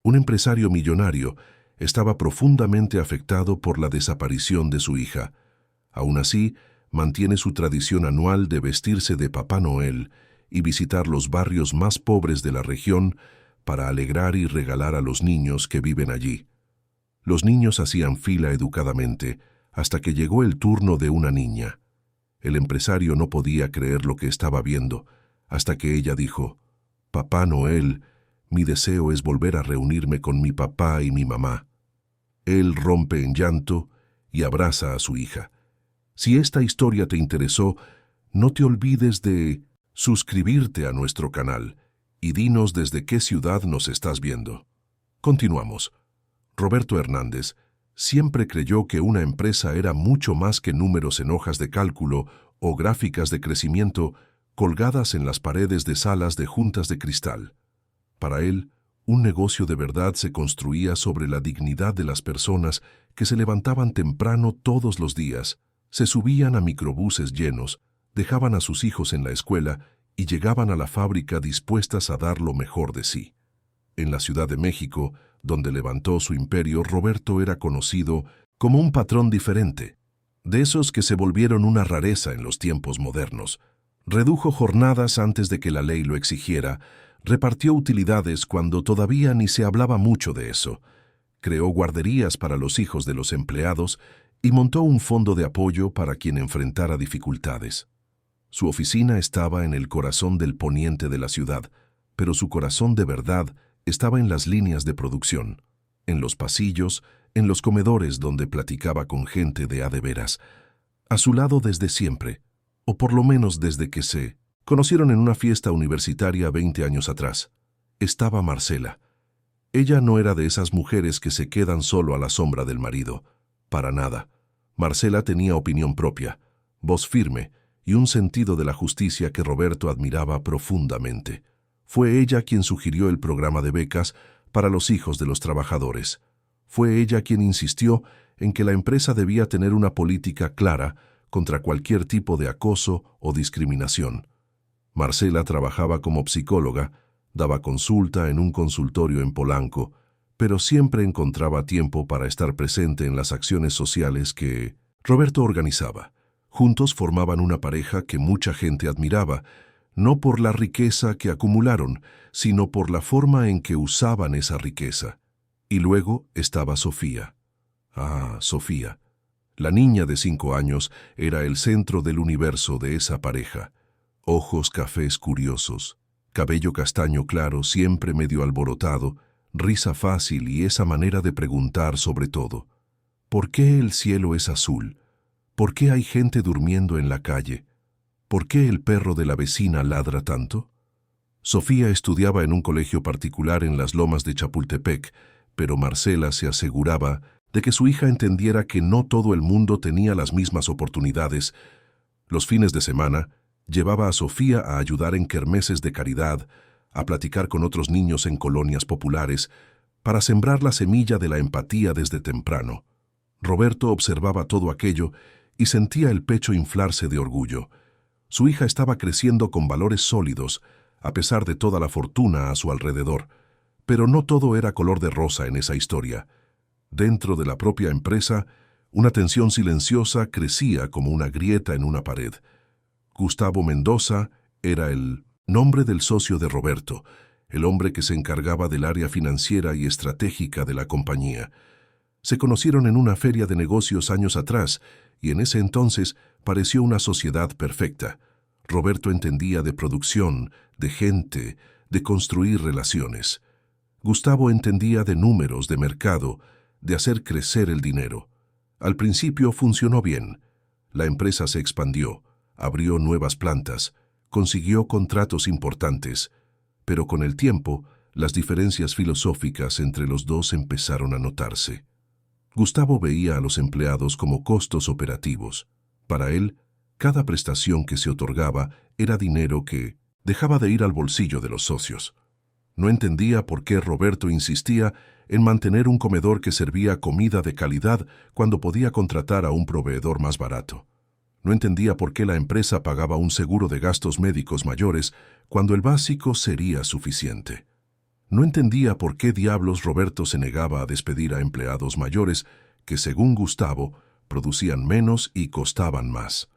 Un empresario millonario estaba profundamente afectado por la desaparición de su hija. Aún así, mantiene su tradición anual de vestirse de Papá Noel y visitar los barrios más pobres de la región para alegrar y regalar a los niños que viven allí. Los niños hacían fila educadamente hasta que llegó el turno de una niña. El empresario no podía creer lo que estaba viendo, hasta que ella dijo: «Papá Noel, mi deseo es volver a reunirme con mi papá y mi mamá». Él rompe en llanto y abraza a su hija. Si esta historia te interesó, no te olvides de suscribirte a nuestro canal y dinos desde qué ciudad nos estás viendo. Continuamos. Roberto Hernández siempre creyó que una empresa era mucho más que números en hojas de cálculo o gráficas de crecimiento colgadas en las paredes de salas de juntas de cristal. Para él, un negocio de verdad se construía sobre la dignidad de las personas que se levantaban temprano todos los días, se subían a microbuses llenos, dejaban a sus hijos en la escuela y llegaban a la fábrica dispuestas a dar lo mejor de sí. En la Ciudad de México, donde levantó su imperio, Roberto era conocido como un patrón diferente, de esos que se volvieron una rareza en los tiempos modernos. Redujo jornadas antes de que la ley lo exigiera, repartió utilidades cuando todavía ni se hablaba mucho de eso, creó guarderías para los hijos de los empleados y montó un fondo de apoyo para quien enfrentara dificultades. Su oficina estaba en el corazón del poniente de la ciudad, pero su corazón de verdad estaba en las líneas de producción, en los pasillos, en los comedores donde platicaba con gente de a de veras. A su lado desde siempre, o por lo menos desde que se conocieron en una fiesta universitaria 20 años atrás, estaba Marcela. Ella no era de esas mujeres que se quedan solo a la sombra del marido. Para nada. Marcela tenía opinión propia, voz firme y un sentido de la justicia que Roberto admiraba profundamente. Fue ella quien sugirió el programa de becas para los hijos de los trabajadores. Fue ella quien insistió en que la empresa debía tener una política clara contra cualquier tipo de acoso o discriminación. Marcela trabajaba como psicóloga, daba consulta en un consultorio en Polanco, pero siempre encontraba tiempo para estar presente en las acciones sociales que Roberto organizaba. Juntos formaban una pareja que mucha gente admiraba, no por la riqueza que acumularon, sino por la forma en que usaban esa riqueza. Y luego estaba Sofía. Ah, Sofía. La niña de 5 años era el centro del universo de esa pareja. Ojos cafés curiosos, cabello castaño claro siempre medio alborotado, risa fácil y esa manera de preguntar sobre todo. ¿Por qué el cielo es azul? ¿Por qué hay gente durmiendo en la calle? ¿Por qué el perro de la vecina ladra tanto? Sofía estudiaba en un colegio particular en las lomas de Chapultepec, pero Marcela se aseguraba de que su hija entendiera que no todo el mundo tenía las mismas oportunidades. Los fines de semana, llevaba a Sofía a ayudar en kermeses de caridad, a platicar con otros niños en colonias populares, para sembrar la semilla de la empatía desde temprano. Roberto observaba todo aquello y sentía el pecho inflarse de orgullo. Su hija estaba creciendo con valores sólidos, a pesar de toda la fortuna a su alrededor. Pero no todo era color de rosa en esa historia. Dentro de la propia empresa, una tensión silenciosa crecía como una grieta en una pared. Gustavo Mendoza era el nombre del socio de Roberto, el hombre que se encargaba del área financiera y estratégica de la compañía. Se conocieron en una feria de negocios años atrás, y en ese entonces pareció una sociedad perfecta. Roberto entendía de producción, de gente, de construir relaciones. Gustavo entendía de números, de mercado, de hacer crecer el dinero. Al principio funcionó bien. La empresa se expandió, abrió nuevas plantas, consiguió contratos importantes, pero con el tiempo las diferencias filosóficas entre los dos empezaron a notarse. Gustavo veía a los empleados como costos operativos. Para él, cada prestación que se otorgaba era dinero que dejaba de ir al bolsillo de los socios. No entendía por qué Roberto insistía en mantener un comedor que servía comida de calidad cuando podía contratar a un proveedor más barato. No entendía por qué la empresa pagaba un seguro de gastos médicos mayores cuando el básico sería suficiente. No entendía por qué diablos Roberto se negaba a despedir a empleados mayores que, según Gustavo, producían menos y costaban más.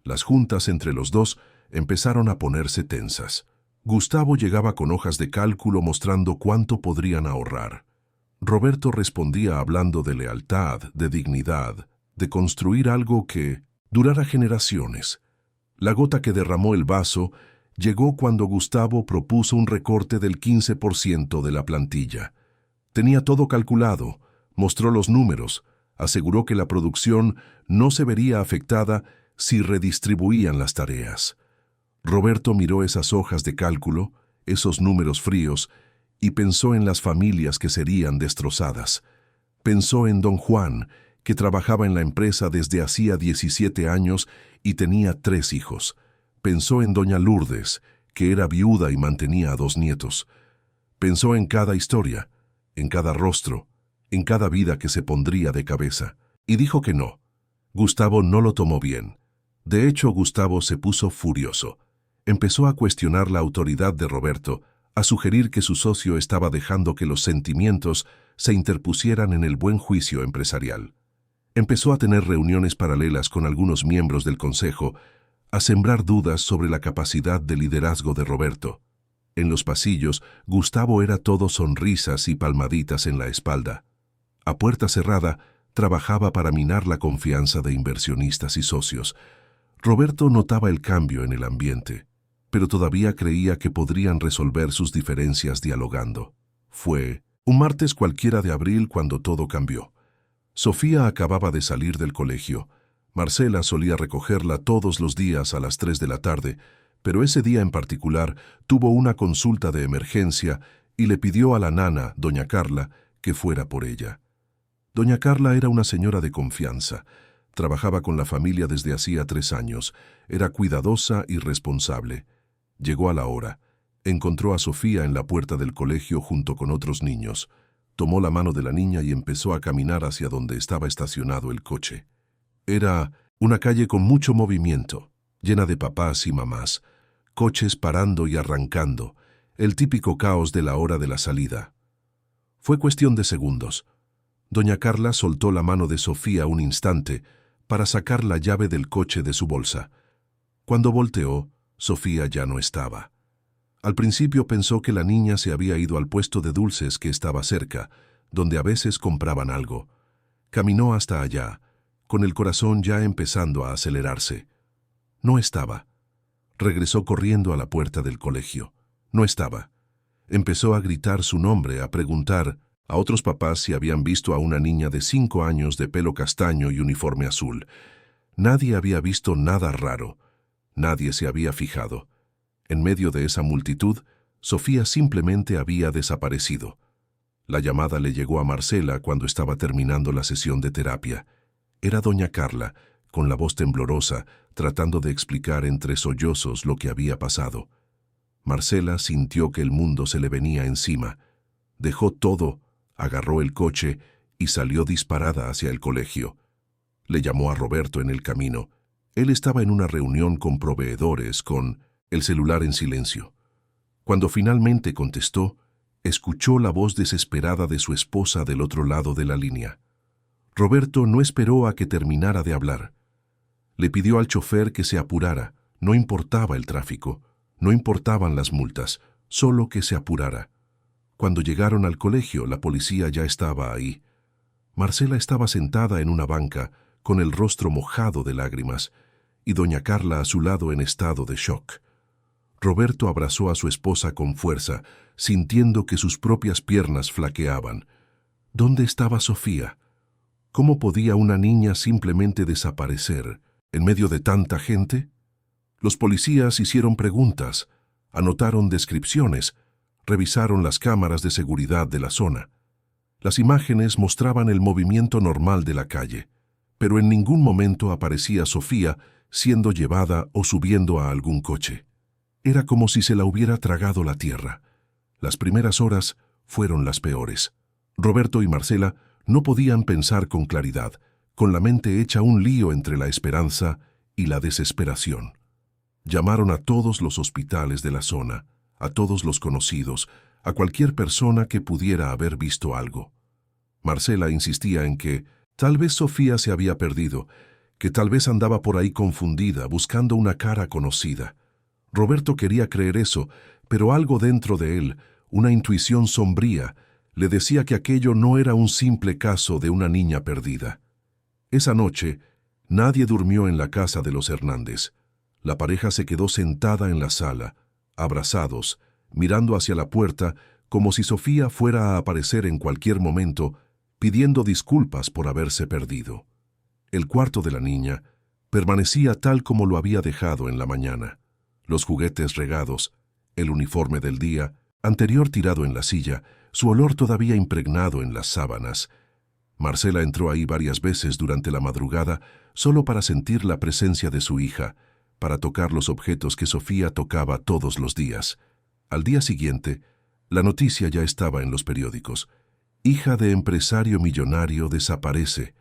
Las juntas entre los dos empezaron a ponerse tensas. Gustavo llegaba con hojas de cálculo mostrando cuánto podrían ahorrar. Roberto respondía hablando de lealtad, de dignidad, de construir algo que durara generaciones. La gota que derramó el vaso llegó cuando Gustavo propuso un recorte del 15% de la plantilla. Tenía todo calculado, mostró los números, aseguró que la producción no se vería afectada si redistribuían las tareas. Roberto miró esas hojas de cálculo, esos números fríos, y pensó en las familias que serían destrozadas. Pensó en don Juan, que trabajaba en la empresa desde hacía 17 años y tenía 3 hijos. Pensó en doña Lourdes, que era viuda y mantenía a 2 nietos. Pensó en cada historia, en cada rostro, en cada vida que se pondría de cabeza. Y dijo que no. Gustavo no lo tomó bien. De hecho, Gustavo se puso furioso. Empezó a cuestionar la autoridad de Roberto, a sugerir que su socio estaba dejando que los sentimientos se interpusieran en el buen juicio empresarial. Empezó a tener reuniones paralelas con algunos miembros del consejo, a sembrar dudas sobre la capacidad de liderazgo de Roberto. En los pasillos, Gustavo era todo sonrisas y palmaditas en la espalda. A puerta cerrada, trabajaba para minar la confianza de inversionistas y socios. Roberto notaba el cambio en el ambiente, pero todavía creía que podrían resolver sus diferencias dialogando. Fue un martes cualquiera de abril cuando todo cambió. Sofía acababa de salir del colegio. Marcela solía recogerla todos los días a las 3 de la tarde, pero ese día en particular tuvo una consulta de emergencia y le pidió a la nana, doña Carla, que fuera por ella. Doña Carla era una señora de confianza. Trabajaba con la familia desde hacía 3 años. Era cuidadosa y responsable. Llegó a la hora. Encontró a Sofía en la puerta del colegio junto con otros niños. Tomó la mano de la niña y empezó a caminar hacia donde estaba estacionado el coche. Era una calle con mucho movimiento, llena de papás y mamás, coches parando y arrancando, el típico caos de la hora de la salida. Fue cuestión de segundos. Doña Carla soltó la mano de Sofía un instante para sacar la llave del coche de su bolsa. Cuando volteó, Sofía ya no estaba. Al principio pensó que la niña se había ido al puesto de dulces que estaba cerca, donde a veces compraban algo. Caminó hasta allá, con el corazón ya empezando a acelerarse. No estaba. Regresó corriendo a la puerta del colegio. No estaba. Empezó a gritar su nombre, a preguntar a otros papás si habían visto a una niña de 5 años de pelo castaño y uniforme azul. Nadie había visto nada raro. Nadie se había fijado. En medio de esa multitud, Sofía simplemente había desaparecido. La llamada le llegó a Marcela cuando estaba terminando la sesión de terapia. Era doña Carla, con la voz temblorosa, tratando de explicar entre sollozos lo que había pasado. Marcela sintió que el mundo se le venía encima. Dejó todo, agarró el coche y salió disparada hacia el colegio. Le llamó a Roberto en el camino. Él estaba en una reunión con proveedores, con el celular en silencio. Cuando finalmente contestó, escuchó la voz desesperada de su esposa del otro lado de la línea. Roberto no esperó a que terminara de hablar. Le pidió al chofer que se apurara. No importaba el tráfico, no importaban las multas, solo que se apurara. Cuando llegaron al colegio, la policía ya estaba ahí. Marcela estaba sentada en una banca, con el rostro mojado de lágrimas, y doña Carla a su lado en estado de shock. Roberto abrazó a su esposa con fuerza, sintiendo que sus propias piernas flaqueaban. ¿Dónde estaba Sofía? ¿Cómo podía una niña simplemente desaparecer en medio de tanta gente? Los policías hicieron preguntas, anotaron descripciones, revisaron las cámaras de seguridad de la zona. Las imágenes mostraban el movimiento normal de la calle, pero en ningún momento aparecía Sofía siendo llevada o subiendo a algún coche. Era como si se la hubiera tragado la tierra. Las primeras horas fueron las peores. Roberto y Marcela no podían pensar con claridad, con la mente hecha un lío entre la esperanza y la desesperación. Llamaron a todos los hospitales de la zona, a todos los conocidos, a cualquier persona que pudiera haber visto algo. Marcela insistía en que tal vez Sofía se había perdido, que tal vez andaba por ahí confundida, buscando una cara conocida. Roberto quería creer eso, pero algo dentro de él, una intuición sombría, le decía que aquello no era un simple caso de una niña perdida. Esa noche, nadie durmió en la casa de los Hernández. La pareja se quedó sentada en la sala, abrazados, mirando hacia la puerta, como si Sofía fuera a aparecer en cualquier momento, pidiendo disculpas por haberse perdido. El cuarto de la niña permanecía tal como lo había dejado en la mañana. Los juguetes regados, el uniforme del día, anterior tirado en la silla, su olor todavía impregnado en las sábanas. Marcela entró ahí varias veces durante la madrugada solo para sentir la presencia de su hija, para tocar los objetos que Sofía tocaba todos los días. Al día siguiente, la noticia ya estaba en los periódicos. Hija de empresario millonario desaparece.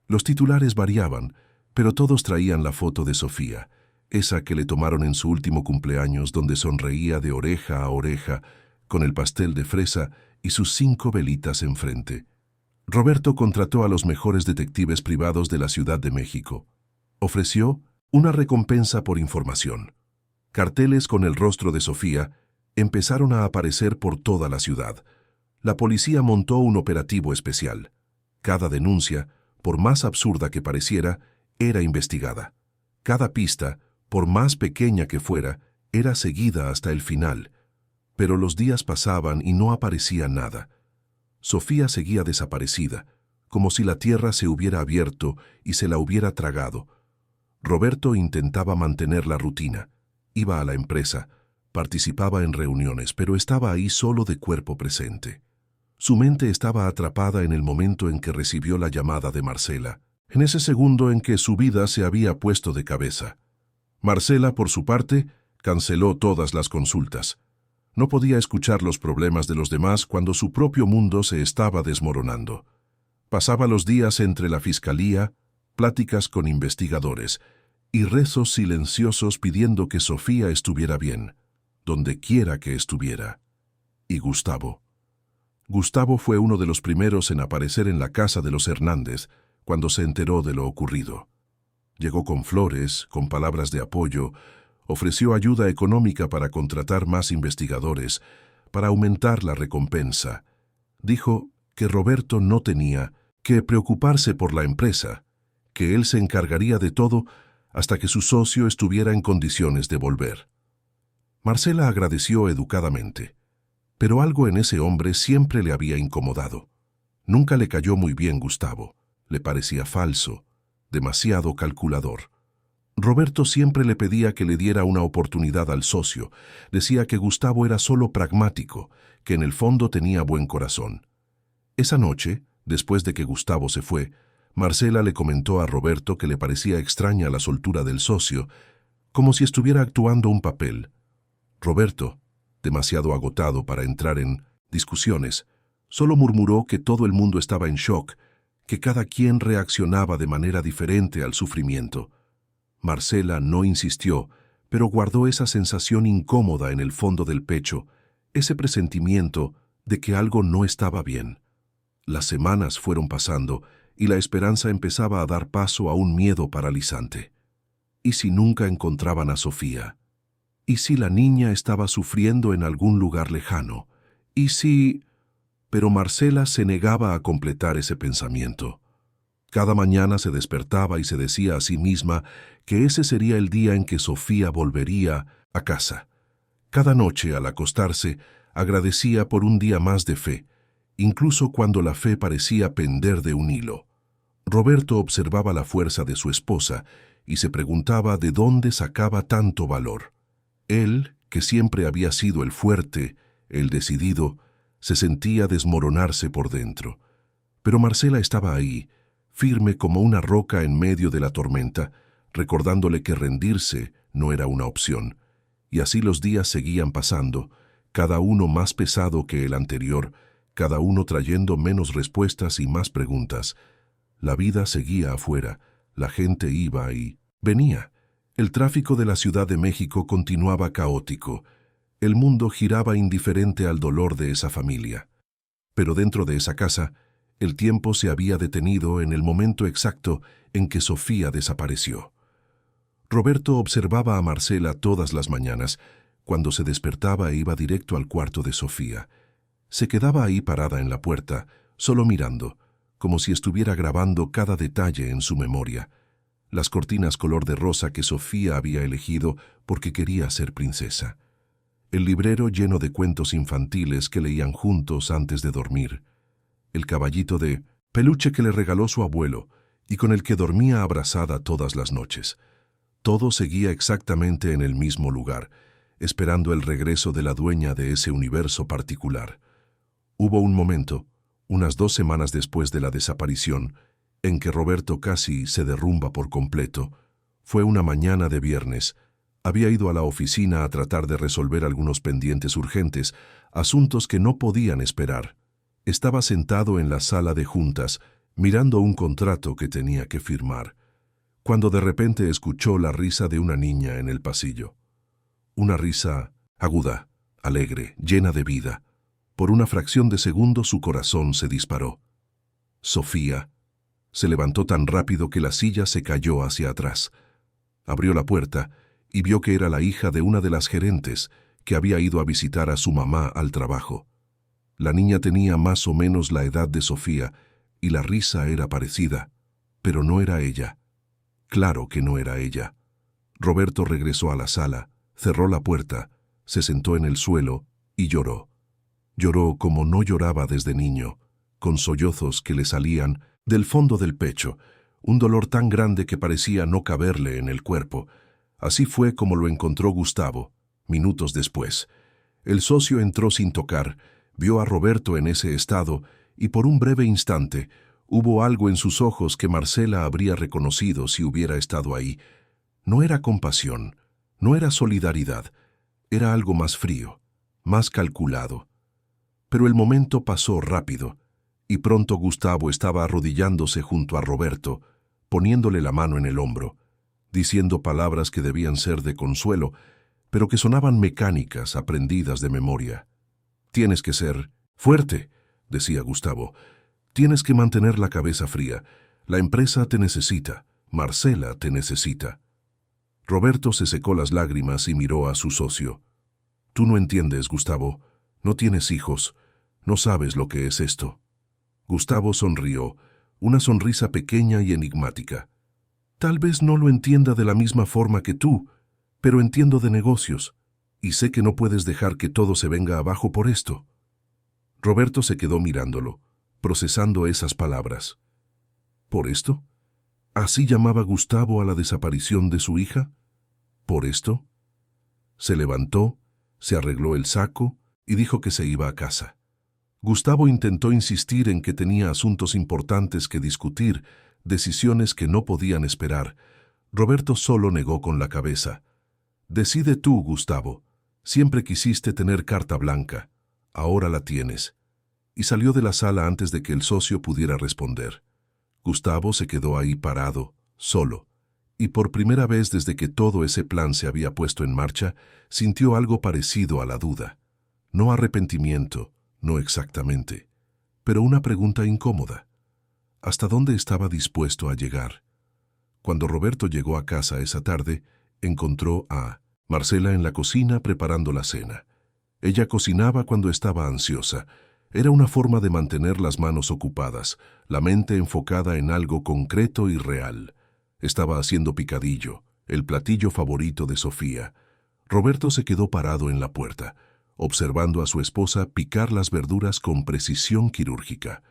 Los titulares variaban, pero todos traían la foto de Sofía, esa que le tomaron en su último cumpleaños donde sonreía de oreja a oreja, con el pastel de fresa y sus 5 velitas enfrente. Roberto contrató a los mejores detectives privados de la Ciudad de México. Ofreció una recompensa por información. Carteles con el rostro de Sofía empezaron a aparecer por toda la ciudad. La policía montó un operativo especial. Cada denuncia, por más absurda que pareciera, era investigada. Cada pista, por más pequeña que fuera, era seguida hasta el final. Pero los días pasaban y no aparecía nada. Sofía seguía desaparecida, como si la tierra se hubiera abierto y se la hubiera tragado. Roberto intentaba mantener la rutina. Iba a la empresa, participaba en reuniones, pero estaba ahí solo de cuerpo presente. Su mente estaba atrapada en el momento en que recibió la llamada de Marcela, en ese segundo en que su vida se había puesto de cabeza. Marcela, por su parte, canceló todas las consultas. No podía escuchar los problemas de los demás cuando su propio mundo se estaba desmoronando. Pasaba los días entre la fiscalía, pláticas con investigadores y rezos silenciosos pidiendo que Sofía estuviera bien, donde quiera que estuviera. Y Gustavo. Gustavo fue uno de los primeros en aparecer en la casa de los Hernández cuando se enteró de lo ocurrido. Llegó con flores, con palabras de apoyo, ofreció ayuda económica para contratar más investigadores, para aumentar la recompensa. Dijo que Roberto no tenía que preocuparse por la empresa, que él se encargaría de todo hasta que su socio estuviera en condiciones de volver. Marcela agradeció educadamente, pero algo en ese hombre siempre le había incomodado. Nunca le cayó muy bien Gustavo, le parecía falso, demasiado calculador. Roberto siempre le pedía que le diera una oportunidad al socio, decía que Gustavo era solo pragmático, que en el fondo tenía buen corazón. Esa noche, después de que Gustavo se fue, Marcela le comentó a Roberto que le parecía extraña la soltura del socio, como si estuviera actuando un papel. Roberto, demasiado agotado para entrar en discusiones, solo murmuró que todo el mundo estaba en shock, que cada quien reaccionaba de manera diferente al sufrimiento. Marcela no insistió, pero guardó esa sensación incómoda en el fondo del pecho, ese presentimiento de que algo no estaba bien. Las semanas fueron pasando y la esperanza empezaba a dar paso a un miedo paralizante. ¿Y si nunca encontraban a Sofía? ¿Y si la niña estaba sufriendo en algún lugar lejano? ¿Y si...? Pero Marcela se negaba a completar ese pensamiento. Cada mañana se despertaba y se decía a sí misma que ese sería el día en que Sofía volvería a casa. Cada noche, al acostarse, agradecía por un día más de fe, incluso cuando la fe parecía pender de un hilo. Roberto observaba la fuerza de su esposa y se preguntaba de dónde sacaba tanto valor. Él, que siempre había sido el fuerte, el decidido, se sentía desmoronarse por dentro. Pero Marcela estaba ahí, firme como una roca en medio de la tormenta, recordándole que rendirse no era una opción. Y así los días seguían pasando, cada uno más pesado que el anterior, cada uno trayendo menos respuestas y más preguntas. La vida seguía afuera, la gente iba y venía. El tráfico de la Ciudad de México continuaba caótico. el mundo giraba indiferente al dolor de esa familia. Pero dentro de esa casa, el tiempo se había detenido en el momento exacto en que Sofía desapareció. Roberto observaba a Marcela todas las mañanas. Cuando se despertaba e iba directo al cuarto de Sofía. Se quedaba ahí parada en la puerta, solo mirando, como si estuviera grabando cada detalle en su memoria. Las cortinas color de rosa que Sofía había elegido porque quería ser princesa. El librero lleno de cuentos infantiles que leían juntos antes de dormir. El caballito de peluche que le regaló su abuelo y con el que dormía abrazada todas las noches. Todo seguía exactamente en el mismo lugar, esperando el regreso de la dueña de ese universo particular. Hubo un momento, unas 2 semanas después de la desaparición, en que Roberto casi se derrumba por completo. Fue una mañana de viernes. Había ido a la oficina a tratar de resolver algunos pendientes urgentes, asuntos que no podían esperar. Estaba sentado en la sala de juntas, mirando un contrato que tenía que firmar, cuando de repente escuchó la risa de una niña en el pasillo. Una risa aguda, alegre, llena de vida. Por una fracción de segundo su corazón se disparó. Sofía. Se levantó tan rápido que la silla se cayó hacia atrás. Abrió la puerta y vio que era la hija de una de las gerentes que había ido a visitar a su mamá al trabajo. La niña tenía más o menos la edad de Sofía y la risa era parecida, pero no era ella. Claro que no era ella. Roberto regresó a la sala, cerró la puerta, se sentó en el suelo y lloró. Lloró como no lloraba desde niño, con sollozos que le salían del fondo del pecho, un dolor tan grande que parecía no caberle en el cuerpo. Así fue como lo encontró Gustavo, minutos después. El socio entró sin tocar, vio a Roberto en ese estado y por un breve instante hubo algo en sus ojos que Marcela habría reconocido si hubiera estado ahí. No era compasión, no era solidaridad, era algo más frío, más calculado. Pero el momento pasó rápido, y pronto Gustavo estaba arrodillándose junto a Roberto, poniéndole la mano en el hombro, diciendo palabras que debían ser de consuelo, pero que sonaban mecánicas, aprendidas de memoria. «Tienes que ser fuerte», decía Gustavo. «Tienes que mantener la cabeza fría. La empresa te necesita. Marcela te necesita». Roberto se secó las lágrimas y miró a su socio. «Tú no entiendes, Gustavo. No tienes hijos. No sabes lo que es esto». Gustavo sonrió, una sonrisa pequeña y enigmática. «Tal vez no lo entienda de la misma forma que tú, pero entiendo de negocios, y sé que no puedes dejar que todo se venga abajo por esto». Roberto se quedó mirándolo, procesando esas palabras. ¿Por esto? ¿Así llamaba Gustavo a la desaparición de su hija? ¿Por esto? Se levantó, se arregló el saco y dijo que se iba a casa. Gustavo intentó insistir en que tenía asuntos importantes que discutir, decisiones que no podían esperar. Roberto solo negó con la cabeza. «Decide tú, Gustavo. Siempre quisiste tener carta blanca. Ahora la tienes». Y salió de la sala antes de que el socio pudiera responder. Gustavo se quedó ahí parado, solo, y por primera vez desde que todo ese plan se había puesto en marcha, sintió algo parecido a la duda. No arrepentimiento, no exactamente, pero una pregunta incómoda. ¿Hasta dónde estaba dispuesto a llegar? Cuando Roberto llegó a casa esa tarde, encontró a Marcela en la cocina preparando la cena. Ella cocinaba cuando estaba ansiosa. Era una forma de mantener las manos ocupadas, la mente enfocada en algo concreto y real. Estaba haciendo picadillo, el platillo favorito de Sofía. Roberto se quedó parado en la puerta, observando a su esposa picar las verduras con precisión quirúrgica.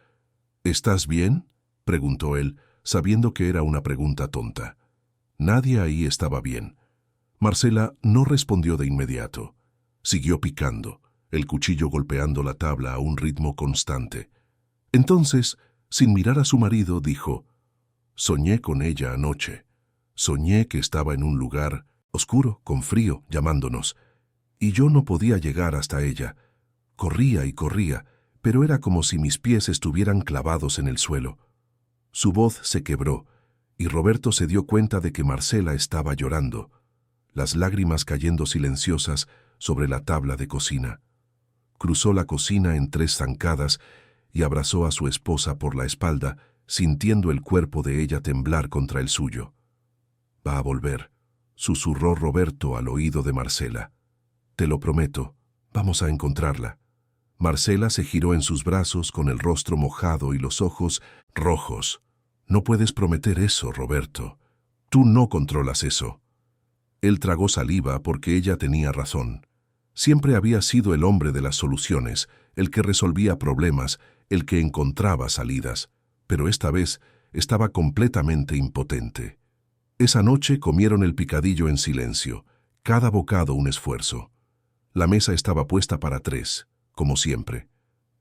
«¿Estás bien?», preguntó él, sabiendo que era una pregunta tonta. Nadie ahí estaba bien. Marcela no respondió de inmediato. Siguió picando, el cuchillo golpeando la tabla a un ritmo constante. Entonces, sin mirar a su marido, dijo: «Soñé con ella anoche. Soñé que estaba en un lugar oscuro, con frío, llamándonos. Y yo no podía llegar hasta ella. Corría y corría, pero era como si mis pies estuvieran clavados en el suelo». Su voz se quebró, y Roberto se dio cuenta de que Marcela estaba llorando. Las lágrimas cayendo silenciosas sobre la tabla de cocina. Cruzó la cocina en 3 zancadas y abrazó a su esposa por la espalda, sintiendo el cuerpo de ella temblar contra el suyo. «Va a volver», susurró Roberto al oído de Marcela. «Te lo prometo, vamos a encontrarla». Marcela se giró en sus brazos con el rostro mojado y los ojos rojos. «No puedes prometer eso, Roberto. Tú no controlas eso». Él tragó saliva porque ella tenía razón. Siempre había sido el hombre de las soluciones, el que resolvía problemas, el que encontraba salidas, pero esta vez estaba completamente impotente. Esa noche comieron el picadillo en silencio, cada bocado un esfuerzo. La mesa estaba puesta para 3, como siempre.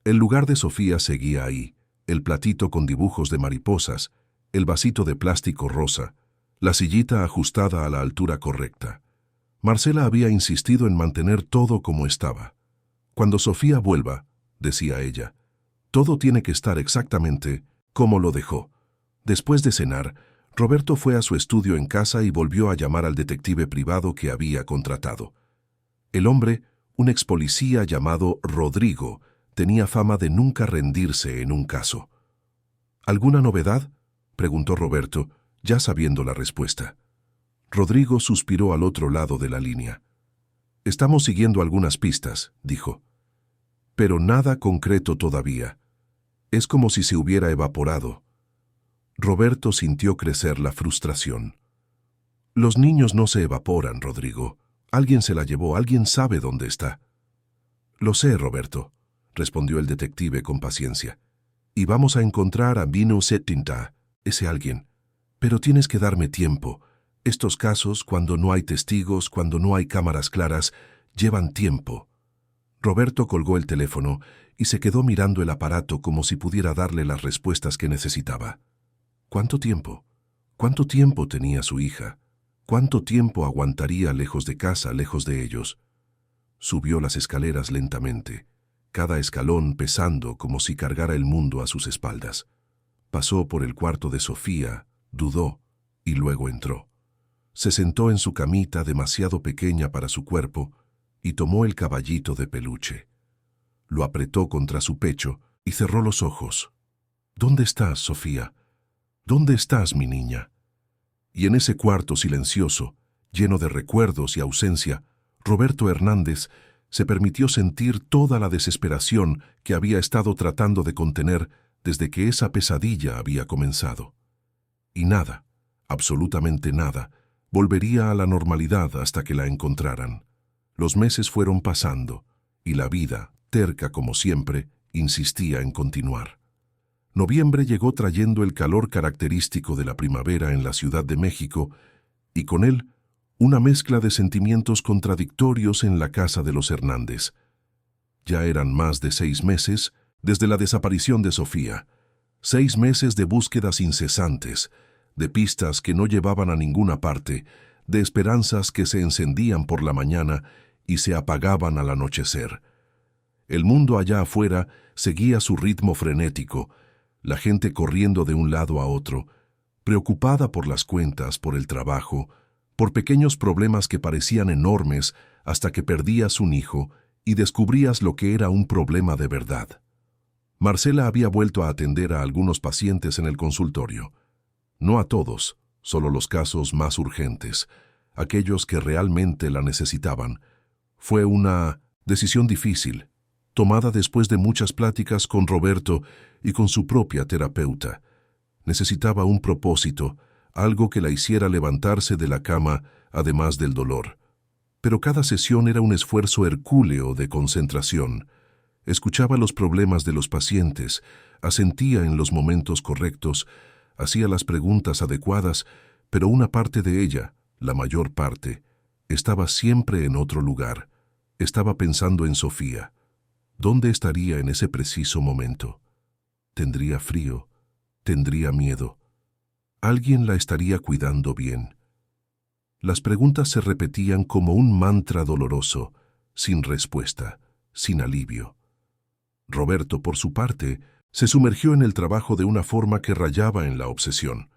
El lugar de Sofía seguía ahí, el platito con dibujos de mariposas, el vasito de plástico rosa, la sillita ajustada a la altura correcta. Marcela había insistido en mantener todo como estaba. «Cuando Sofía vuelva», decía ella, «todo tiene que estar exactamente como lo dejó». Después de cenar, Roberto fue a su estudio en casa y volvió a llamar al detective privado que había contratado. El hombre, un ex policía llamado Rodrigo, tenía fama de nunca rendirse en un caso. «¿Alguna novedad?», preguntó Roberto, ya sabiendo la respuesta. Rodrigo suspiró al otro lado de la línea. «Estamos siguiendo algunas pistas», dijo. «Pero nada concreto todavía. Es como si se hubiera evaporado». Roberto sintió crecer la frustración. «Los niños no se evaporan, Rodrigo. Alguien se la llevó, alguien sabe dónde está». «Lo sé, Roberto», respondió el detective con paciencia. «Y vamos a encontrar a Binu Settinta, ese alguien. Pero tienes que darme tiempo. Estos casos, cuando no hay testigos, cuando no hay cámaras claras, llevan tiempo». Roberto colgó el teléfono y se quedó mirando el aparato como si pudiera darle las respuestas que necesitaba. ¿Cuánto tiempo? ¿Cuánto tiempo tenía su hija? ¿Cuánto tiempo aguantaría lejos de casa, lejos de ellos? Subió las escaleras lentamente, cada escalón pesando como si cargara el mundo a sus espaldas. Pasó por el cuarto de Sofía, dudó y luego entró. Se sentó en su camita demasiado pequeña para su cuerpo y tomó el caballito de peluche. Lo apretó contra su pecho y cerró los ojos. «¿Dónde estás, Sofía? ¿Dónde estás, mi niña?» Y en ese cuarto silencioso, lleno de recuerdos y ausencia, Roberto Hernández se permitió sentir toda la desesperación que había estado tratando de contener desde que esa pesadilla había comenzado. Y nada, absolutamente nada, volvería a la normalidad hasta que la encontraran. Los meses fueron pasando, y la vida, terca como siempre, insistía en continuar. Noviembre llegó trayendo el calor característico de la primavera en la Ciudad de México, y con él una mezcla de sentimientos contradictorios en la casa de los Hernández. Ya eran más de 6 meses desde la desaparición de Sofía, 6 meses de búsquedas incesantes, de pistas que no llevaban a ninguna parte, de esperanzas que se encendían por la mañana y se apagaban al anochecer. El mundo allá afuera seguía su ritmo frenético, la gente corriendo de un lado a otro, preocupada por las cuentas, por el trabajo, por pequeños problemas que parecían enormes hasta que perdías un hijo y descubrías lo que era un problema de verdad. Marcela había vuelto a atender a algunos pacientes en el consultorio. No a todos, solo los casos más urgentes, aquellos que realmente la necesitaban. Fue una decisión difícil, tomada después de muchas pláticas con Roberto y con su propia terapeuta. Necesitaba un propósito, algo que la hiciera levantarse de la cama, además del dolor. Pero cada sesión era un esfuerzo hercúleo de concentración. Escuchaba los problemas de los pacientes, asentía en los momentos correctos, hacía las preguntas adecuadas, pero una parte de ella, la mayor parte, estaba siempre en otro lugar. Estaba pensando en Sofía. ¿Dónde estaría en ese preciso momento? Tendría frío, tendría miedo. Alguien la estaría cuidando bien. Las preguntas se repetían como un mantra doloroso, sin respuesta, sin alivio. Roberto, por su parte, se sumergió en el trabajo de una forma que rayaba en la obsesión.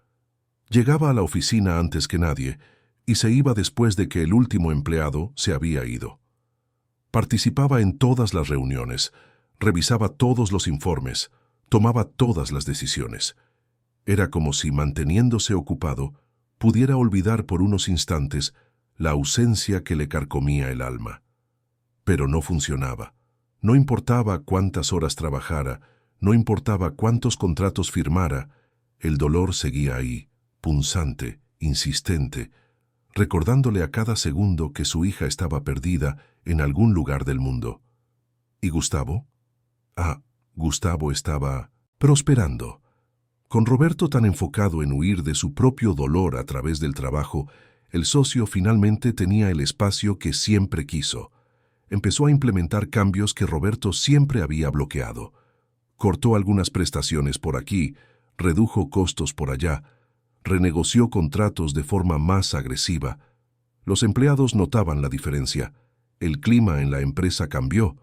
Llegaba a la oficina antes que nadie y se iba después de que el último empleado se había ido. Participaba en todas las reuniones, revisaba todos los informes, tomaba todas las decisiones. Era como si, manteniéndose ocupado, pudiera olvidar por unos instantes la ausencia que le carcomía el alma. Pero no funcionaba. No importaba cuántas horas trabajara, no importaba cuántos contratos firmara, el dolor seguía ahí, punzante, insistente, recordándole a cada segundo que su hija estaba perdida en algún lugar del mundo. ¿Y Gustavo? Gustavo estaba prosperando. Con Roberto tan enfocado en huir de su propio dolor a través del trabajo, el socio finalmente tenía el espacio que siempre quiso. Empezó a implementar cambios que Roberto siempre había bloqueado. Cortó algunas prestaciones por aquí, redujo costos por allá, renegoció contratos de forma más agresiva. Los empleados notaban la diferencia. El clima en la empresa cambió.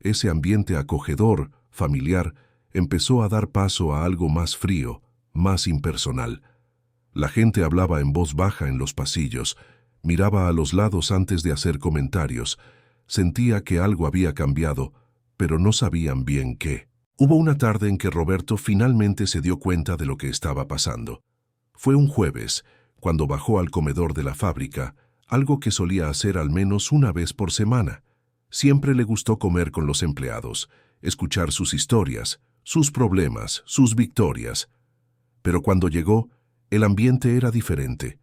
Ese ambiente acogedor, familiar, empezó a dar paso a algo más frío, más impersonal. La gente hablaba en voz baja en los pasillos, miraba a los lados antes de hacer comentarios, sentía que algo había cambiado, pero no sabían bien qué. Hubo una tarde en que Roberto finalmente se dio cuenta de lo que estaba pasando. Fue un jueves, cuando bajó al comedor de la fábrica, algo que solía hacer al menos una vez por semana. Siempre le gustó comer con los empleados, escuchar sus historias, sus problemas, sus victorias. Pero cuando llegó, el ambiente era diferente.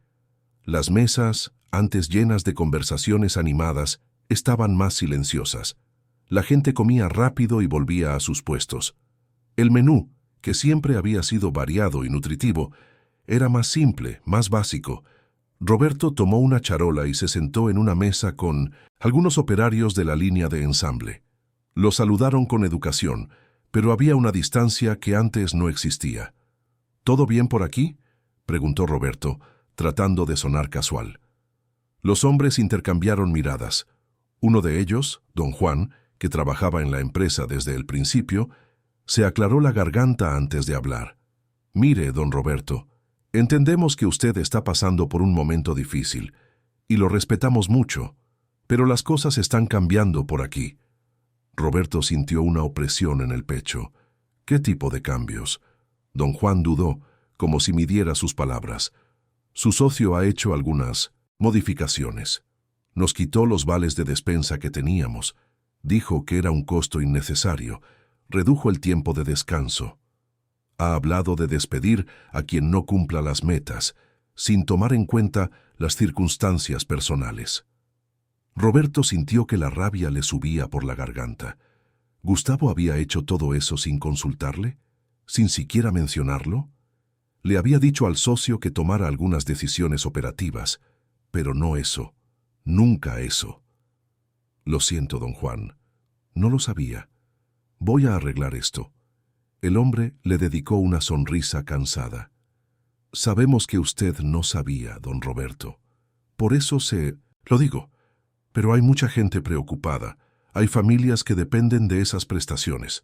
Las mesas, antes llenas de conversaciones animadas, estaban más silenciosas. La gente comía rápido y volvía a sus puestos. El menú, que siempre había sido variado y nutritivo, era más simple, más básico. Roberto tomó una charola y se sentó en una mesa con algunos operarios de la línea de ensamble. Lo saludaron con educación, pero había una distancia que antes no existía. ¿Todo bien por aquí?, preguntó Roberto, tratando de sonar casual. Los hombres intercambiaron miradas. Uno de ellos, don Juan, que trabajaba en la empresa desde el principio, se aclaró la garganta antes de hablar. «Mire, don Roberto, entendemos que usted está pasando por un momento difícil, y lo respetamos mucho, pero las cosas están cambiando por aquí». Roberto sintió una opresión en el pecho. ¿Qué tipo de cambios? Don Juan dudó, como si midiera sus palabras. Su socio ha hecho algunas modificaciones. Nos quitó los vales de despensa que teníamos. Dijo que era un costo innecesario. Redujo el tiempo de descanso. Ha hablado de despedir a quien no cumpla las metas, sin tomar en cuenta las circunstancias personales. Roberto sintió que la rabia le subía por la garganta. ¿Gustavo había hecho todo eso sin consultarle? ¿Sin siquiera mencionarlo? Le había dicho al socio que tomara algunas decisiones operativas, pero no eso, nunca eso. Lo siento, don Juan, no lo sabía. Voy a arreglar esto. El hombre le dedicó una sonrisa cansada. Sabemos que usted no sabía, don Roberto. Por eso lo digo, pero hay mucha gente preocupada. Hay familias que dependen de esas prestaciones.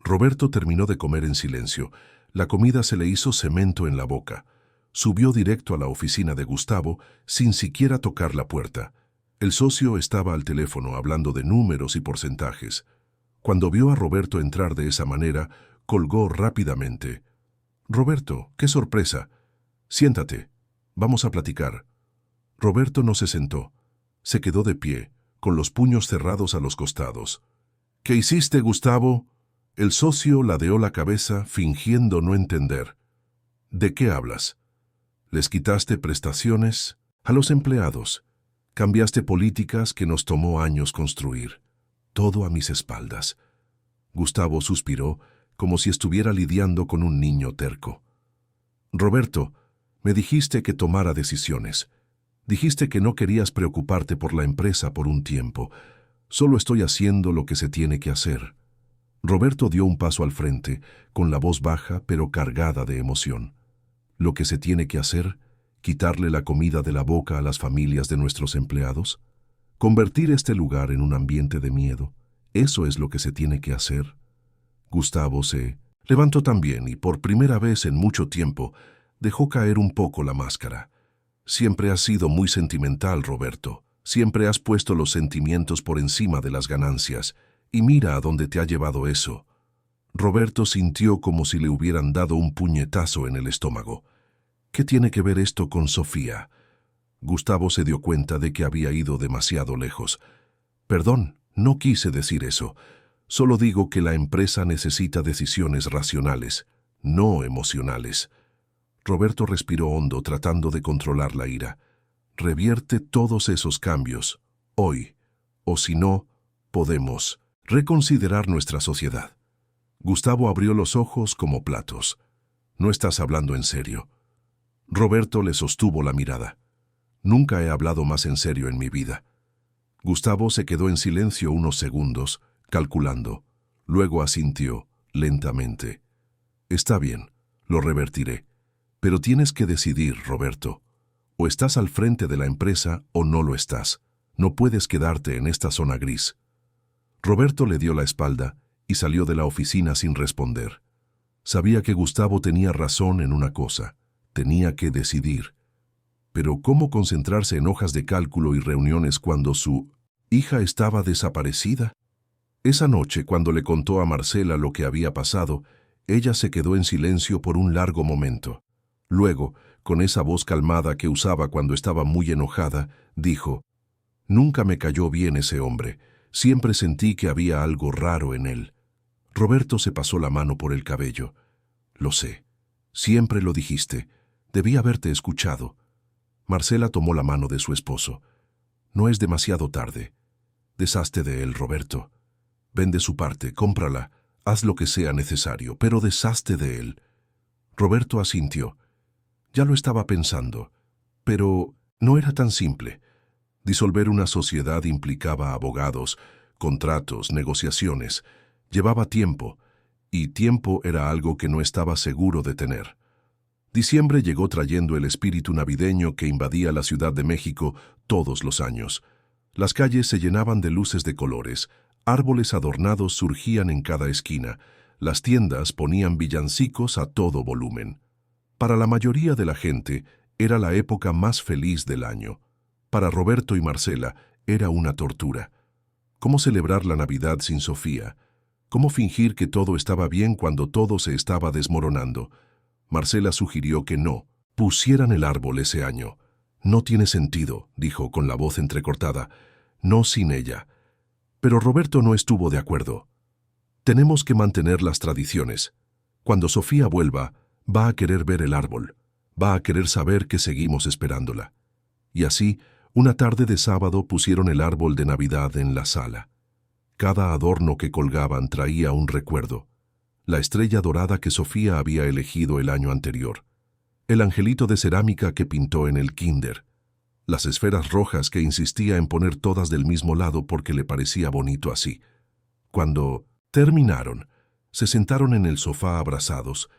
Roberto terminó de comer en silencio. La comida se le hizo cemento en la boca. Subió directo a la oficina de Gustavo sin siquiera tocar la puerta. El socio estaba al teléfono hablando de números y porcentajes. Cuando vio a Roberto entrar de esa manera, colgó rápidamente. «Roberto, qué sorpresa. Siéntate. Vamos a platicar». Roberto no se sentó. Se quedó de pie, con los puños cerrados a los costados. «¿Qué hiciste, Gustavo?». El socio ladeó la cabeza, fingiendo no entender. «¿De qué hablas?». «Les quitaste prestaciones a los empleados. Cambiaste políticas que nos tomó años construir. Todo a mis espaldas». Gustavo suspiró, como si estuviera lidiando con un niño terco. «Roberto, me dijiste que tomara decisiones. Dijiste que no querías preocuparte por la empresa por un tiempo. Solo estoy haciendo lo que se tiene que hacer». Roberto dio un paso al frente, con la voz baja pero cargada de emoción. «¿Lo que se tiene que hacer? ¿Quitarle la comida de la boca a las familias de nuestros empleados? ¿Convertir este lugar en un ambiente de miedo? ¿Eso es lo que se tiene que hacer?». Gustavo se levantó también y por primera vez en mucho tiempo dejó caer un poco la máscara. «Siempre has sido muy sentimental, Roberto. Siempre has puesto los sentimientos por encima de las ganancias, y mira a dónde te ha llevado eso. Roberto sintió como si le hubieran dado un puñetazo en el estómago. ¿Qué tiene que ver esto con Sofía? Gustavo se dio cuenta de que había ido demasiado lejos. Perdón, no quise decir eso. Solo digo que la empresa necesita decisiones racionales, no emocionales. Roberto respiró hondo tratando de controlar la ira. Revierte todos esos cambios, hoy, o si no, podemos reconsiderar nuestra sociedad. Gustavo abrió los ojos como platos. No estás hablando en serio. Roberto le sostuvo la mirada. Nunca he hablado más en serio en mi vida. Gustavo se quedó en silencio unos segundos, calculando. Luego asintió, lentamente. Está bien, lo revertiré. Pero tienes que decidir, Roberto. O estás al frente de la empresa o no lo estás. No puedes quedarte en esta zona gris. Roberto le dio la espalda y salió de la oficina sin responder. Sabía que Gustavo tenía razón en una cosa. Tenía que decidir. Pero ¿cómo concentrarse en hojas de cálculo y reuniones cuando su hija estaba desaparecida? Esa noche, cuando le contó a Marcela lo que había pasado, ella se quedó en silencio por un largo momento. Luego, con esa voz calmada que usaba cuando estaba muy enojada, dijo: «Nunca me cayó bien ese hombre. Siempre sentí que había algo raro en él». Roberto se pasó la mano por el cabello. «Lo sé. Siempre lo dijiste. Debí haberte escuchado». Marcela tomó la mano de su esposo. «No es demasiado tarde. Deshazte de él, Roberto. Vende su parte, cómprala, haz lo que sea necesario, pero deshazte de él». Roberto asintió. Ya lo estaba pensando, pero no era tan simple. Disolver una sociedad implicaba abogados, contratos, negociaciones. Llevaba tiempo, y tiempo era algo que no estaba seguro de tener. Diciembre llegó trayendo el espíritu navideño que invadía la Ciudad de México todos los años. Las calles se llenaban de luces de colores, árboles adornados surgían en cada esquina, las tiendas ponían villancicos a todo volumen. Para la mayoría de la gente era la época más feliz del año. Para Roberto y Marcela era una tortura. ¿Cómo celebrar la Navidad sin Sofía? ¿Cómo fingir que todo estaba bien cuando todo se estaba desmoronando? Marcela sugirió que no pusieran el árbol ese año. «No tiene sentido», dijo con la voz entrecortada. «No sin ella». Pero Roberto no estuvo de acuerdo. «Tenemos que mantener las tradiciones. Cuando Sofía vuelva, va a querer ver el árbol. Va a querer saber que seguimos esperándola». Y así, una tarde de sábado pusieron el árbol de Navidad en la sala. Cada adorno que colgaban traía un recuerdo. La estrella dorada que Sofía había elegido el año anterior, el angelito de cerámica que pintó en el kinder, las esferas rojas que insistía en poner todas del mismo lado porque le parecía bonito así. Cuando terminaron, se sentaron en el sofá abrazados,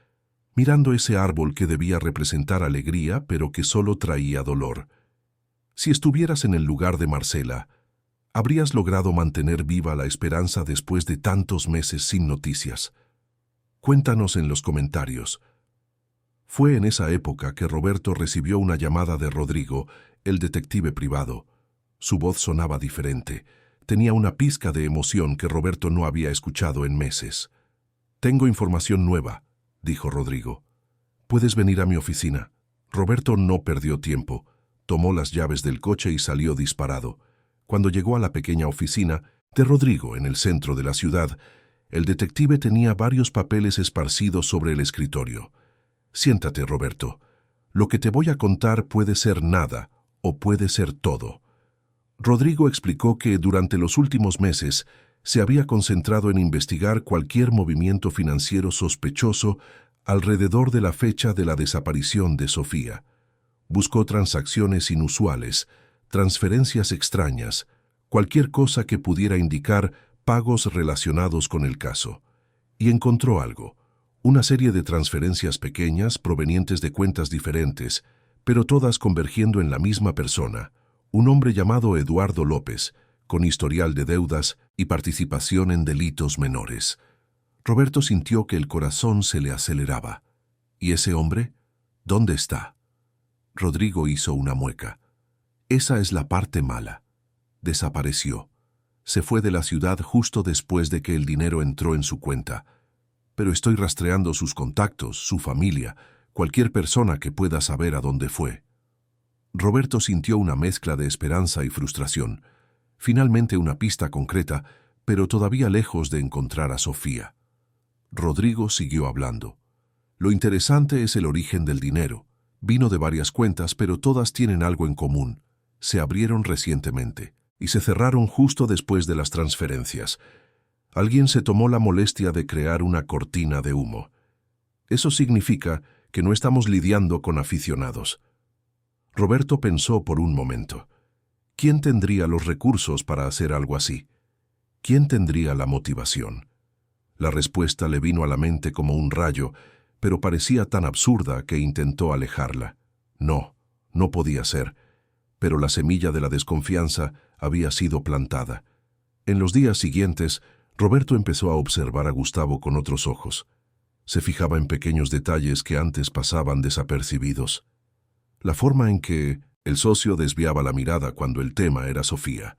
mirando ese árbol que debía representar alegría, pero que solo traía dolor. Si estuvieras en el lugar de Marcela, ¿habrías logrado mantener viva la esperanza después de tantos meses sin noticias? Cuéntanos en los comentarios. Fue en esa época que Roberto recibió una llamada de Rodrigo, el detective privado. Su voz sonaba diferente. Tenía una pizca de emoción que Roberto no había escuchado en meses. «Tengo información nueva», dijo Rodrigo. «Puedes venir a mi oficina». Roberto no perdió tiempo. Tomó las llaves del coche y salió disparado. Cuando llegó a la pequeña oficina de Rodrigo en el centro de la ciudad, el detective tenía varios papeles esparcidos sobre el escritorio. «Siéntate, Roberto. Lo que te voy a contar puede ser nada o puede ser todo». Rodrigo explicó que durante los últimos meses se había concentrado en investigar cualquier movimiento financiero sospechoso alrededor de la fecha de la desaparición de Sofía. Buscó transacciones inusuales, transferencias extrañas, cualquier cosa que pudiera indicar pagos relacionados con el caso. Y encontró algo, una serie de transferencias pequeñas provenientes de cuentas diferentes, pero todas convergiendo en la misma persona, un hombre llamado Eduardo López, con historial de deudas y participación en delitos menores. Roberto sintió que el corazón se le aceleraba. ¿Y ese hombre? ¿Dónde está? Rodrigo hizo una mueca. Esa es la parte mala. desapareció. Se fue de la ciudad justo después de que el dinero entró en su cuenta. Pero estoy rastreando sus contactos, su familia, cualquier persona que pueda saber a dónde fue. Roberto sintió una mezcla de esperanza y frustración. Finalmente una pista concreta, pero todavía lejos de encontrar a Sofía. Rodrigo siguió hablando. Lo interesante es el origen del dinero. Vino de varias cuentas, pero todas tienen algo en común. Se abrieron recientemente y se cerraron justo después de las transferencias. Alguien se tomó la molestia de crear una cortina de humo. Eso significa que no estamos lidiando con aficionados. Roberto pensó por un momento. ¿Quién tendría los recursos para hacer algo así? ¿Quién tendría la motivación? La respuesta le vino a la mente como un rayo, pero parecía tan absurda que intentó alejarla. No, no podía ser. Pero la semilla de la desconfianza había sido plantada. En los días siguientes, Roberto empezó a observar a Gustavo con otros ojos. Se fijaba en pequeños detalles que antes pasaban desapercibidos. La forma en que el socio desviaba la mirada cuando el tema era Sofía.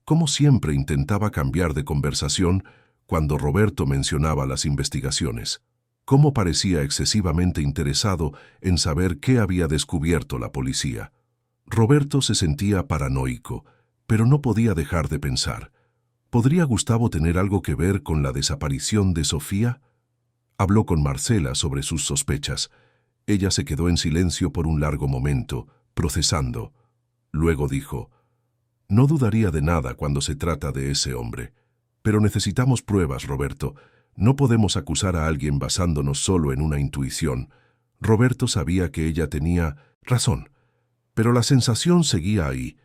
Cómo siempre intentaba cambiar de conversación cuando Roberto mencionaba las investigaciones. Cómo parecía excesivamente interesado en saber qué había descubierto la policía. Roberto se sentía paranoico, pero no podía dejar de pensar. ¿Podría Gustavo tener algo que ver con la desaparición de Sofía? Habló con Marcela sobre sus sospechas. Ella se quedó en silencio por un largo momento, procesando. Luego dijo: «No dudaría de nada cuando se trata de ese hombre. Pero necesitamos pruebas, Roberto. No podemos acusar a alguien basándonos solo en una intuición». Roberto sabía que ella tenía razón, pero la sensación seguía ahí,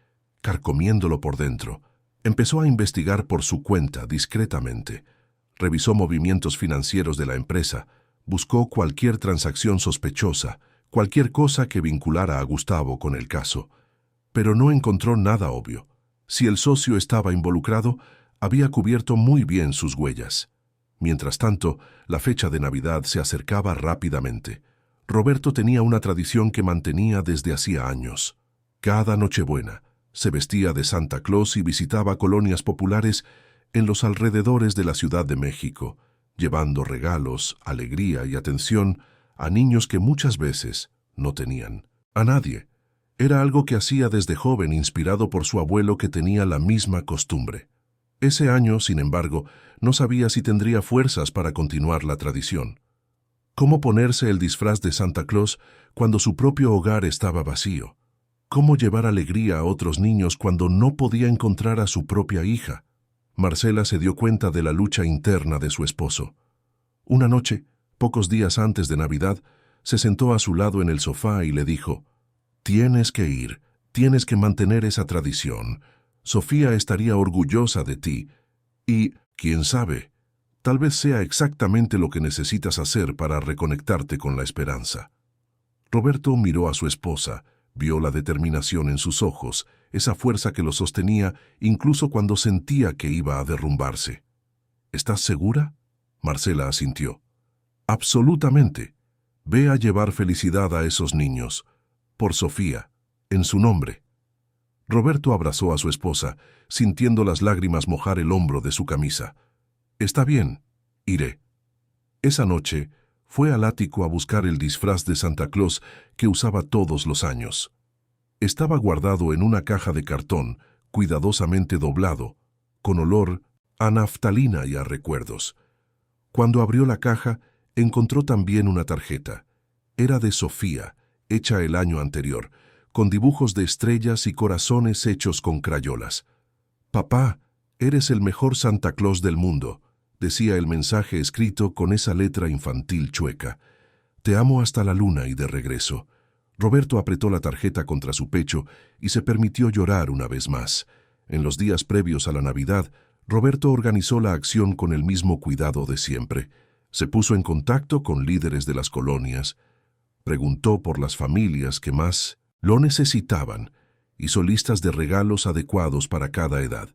carcomiéndolo por dentro. Empezó a investigar por su cuenta, discretamente. Revisó movimientos financieros de la empresa, buscó cualquier transacción sospechosa, cualquier cosa que vinculara a Gustavo con el caso. Pero no encontró nada obvio. Si el socio estaba involucrado, había cubierto muy bien sus huellas. Mientras tanto, la fecha de Navidad se acercaba rápidamente. Roberto tenía una tradición que mantenía desde hacía años. Cada Nochebuena, se vestía de Santa Claus y visitaba colonias populares en los alrededores de la Ciudad de México, llevando regalos, alegría y atención a niños que muchas veces no tenían. A nadie. Era algo que hacía desde joven, inspirado por su abuelo, que tenía la misma costumbre. Ese año, sin embargo, no sabía si tendría fuerzas para continuar la tradición. ¿Cómo ponerse el disfraz de Santa Claus cuando su propio hogar estaba vacío? ¿Cómo llevar alegría a otros niños cuando no podía encontrar a su propia hija? Marcela se dio cuenta de la lucha interna de su esposo. Una noche, pocos días antes de Navidad, se sentó a su lado en el sofá y le dijo: «Tienes que ir, tienes que mantener esa tradición. Sofía estaría orgullosa de ti y, quién sabe, tal vez sea exactamente lo que necesitas hacer para reconectarte con la esperanza». Roberto miró a su esposa, vio la determinación en sus ojos, esa fuerza que lo sostenía incluso cuando sentía que iba a derrumbarse. «¿Estás segura?», Marcela asintió. «Absolutamente. Ve a llevar felicidad a esos niños. Por Sofía, en su nombre». Roberto abrazó a su esposa, sintiendo las lágrimas mojar el hombro de su camisa. «Está bien, iré». Esa noche fue al ático a buscar el disfraz de Santa Claus que usaba todos los años. Estaba guardado en una caja de cartón, cuidadosamente doblado, con olor a naftalina y a recuerdos. Cuando abrió la caja, encontró también una tarjeta. Era de Sofía, hecha el año anterior, con dibujos de estrellas y corazones hechos con crayolas. «Papá, eres el mejor Santa Claus del mundo», decía el mensaje escrito con esa letra infantil chueca. «Te amo hasta la luna y de regreso». Roberto apretó la tarjeta contra su pecho y se permitió llorar una vez más. En los días previos a la Navidad, Roberto organizó la acción con el mismo cuidado de siempre. Se puso en contacto con líderes de las colonias, preguntó por las familias que más lo necesitaban, hizo listas de regalos adecuados para cada edad.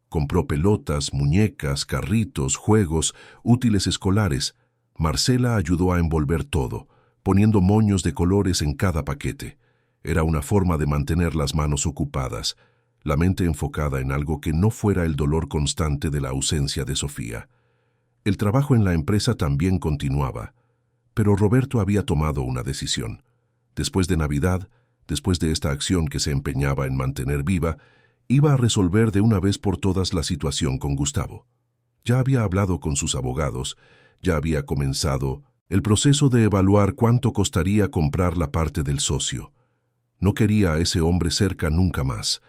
Compró pelotas, muñecas, carritos, juegos, útiles escolares. Marcela ayudó a envolver todo, poniendo moños de colores en cada paquete. Era una forma de mantener las manos ocupadas. la mente enfocada en algo que no fuera el dolor constante de la ausencia de Sofía. El trabajo en la empresa también continuaba, pero Roberto había tomado una decisión. Después de Navidad, después de esta acción que se empeñaba en mantener viva, iba a resolver de una vez por todas la situación con Gustavo. Ya había hablado con sus abogados, ya había comenzado el proceso de evaluar cuánto costaría comprar la parte del socio. No quería a ese hombre cerca nunca más.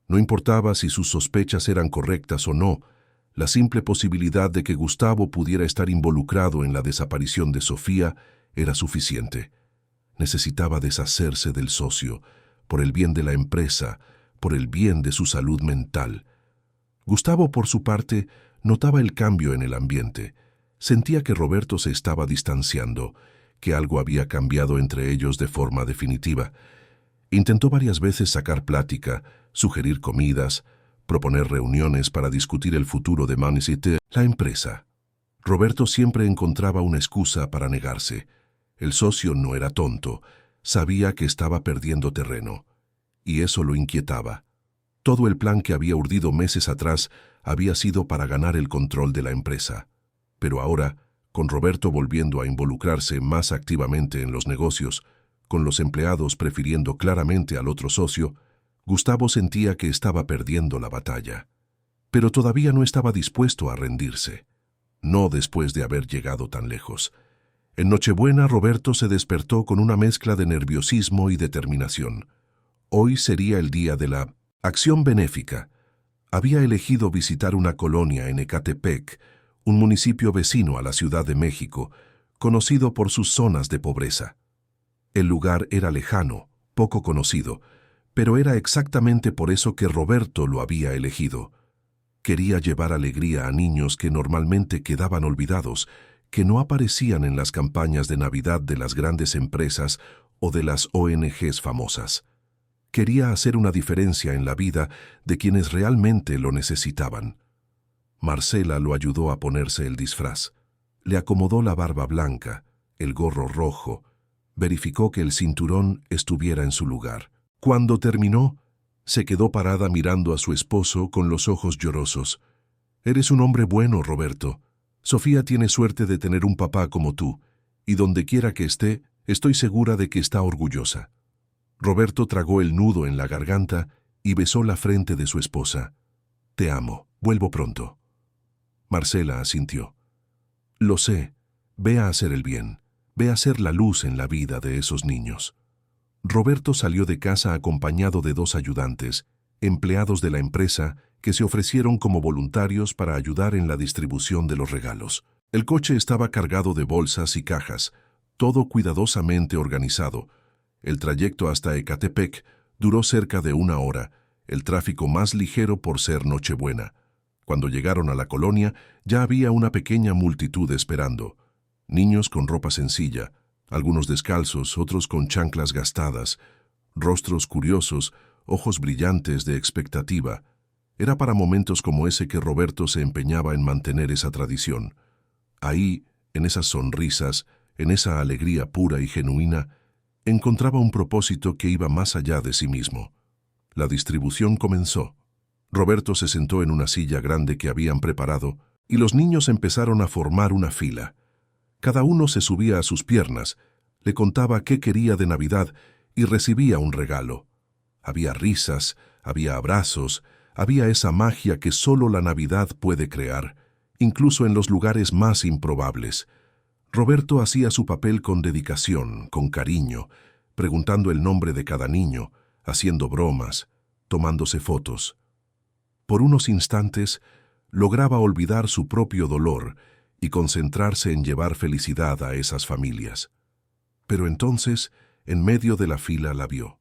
No importaba si sus sospechas eran correctas o no, la simple posibilidad de que Gustavo pudiera estar involucrado en la desaparición de Sofía era suficiente. Necesitaba deshacerse del socio, por el bien de la empresa, por el bien de su salud mental. Gustavo, por su parte, notaba el cambio en el ambiente. Sentía que Roberto se estaba distanciando, que algo había cambiado entre ellos de forma definitiva. Intentó varias veces sacar plática, sugerir comidas, proponer reuniones para discutir el futuro de Manicite, la empresa. Roberto siempre encontraba una excusa para negarse. El socio no era tonto, sabía que estaba perdiendo terreno, y eso lo inquietaba. Todo el plan que había urdido meses atrás había sido para ganar el control de la empresa. Pero ahora, con Roberto volviendo a involucrarse más activamente en los negocios, con los empleados prefiriendo claramente al otro socio, Gustavo sentía que estaba perdiendo la batalla. Pero todavía no estaba dispuesto a rendirse. No después de haber llegado tan lejos. En Nochebuena, Roberto se despertó con una mezcla de nerviosismo y determinación. Hoy sería el día de la acción benéfica. Había elegido visitar una colonia en Ecatepec, un municipio vecino a la Ciudad de México, conocido por sus zonas de pobreza. El lugar era lejano, poco conocido, pero era exactamente por eso que Roberto lo había elegido. Quería llevar alegría a niños que normalmente quedaban olvidados, que no aparecían en las campañas de Navidad de las grandes empresas o de las ONGs famosas. Quería hacer una diferencia en la vida de quienes realmente lo necesitaban. Marcela lo ayudó a ponerse el disfraz. Le acomodó la barba blanca, el gorro rojo, verificó que el cinturón estuviera en su lugar. Cuando terminó, se quedó parada mirando a su esposo con los ojos llorosos. «Eres un hombre bueno, Roberto. Sofía tiene suerte de tener un papá como tú, y donde quiera que esté, estoy segura de que está orgullosa». Roberto tragó el nudo en la garganta y besó la frente de su esposa. «Te amo, vuelvo pronto». Marcela asintió. «Lo sé, ve a hacer el bien, ve a ser la luz en la vida de esos niños». Roberto salió de casa acompañado de 2 ayudantes, empleados de la empresa, que se ofrecieron como voluntarios para ayudar en la distribución de los regalos. El coche estaba cargado de bolsas y cajas, todo cuidadosamente organizado. El trayecto hasta Ecatepec duró cerca de 1 hora, el tráfico más ligero por ser Nochebuena. Cuando llegaron a la colonia, ya había una pequeña multitud esperando. Niños con ropa sencilla, algunos descalzos, otros con chanclas gastadas, rostros curiosos, ojos brillantes de expectativa. Era para momentos como ese que Roberto se empeñaba en mantener esa tradición. Ahí, en esas sonrisas, en esa alegría pura y genuina, encontraba un propósito que iba más allá de sí mismo. La distribución comenzó. Roberto se sentó en una silla grande que habían preparado y los niños empezaron a formar una fila. Cada uno se subía a sus piernas, le contaba qué quería de Navidad y recibía un regalo. Había risas, había abrazos, había esa magia que solo la Navidad puede crear, incluso en los lugares más improbables. Roberto hacía su papel con dedicación, con cariño, preguntando el nombre de cada niño, haciendo bromas, tomándose fotos. Por unos instantes, lograba olvidar su propio dolor y concentrarse en llevar felicidad a esas familias. Pero entonces, en medio de la fila la vio,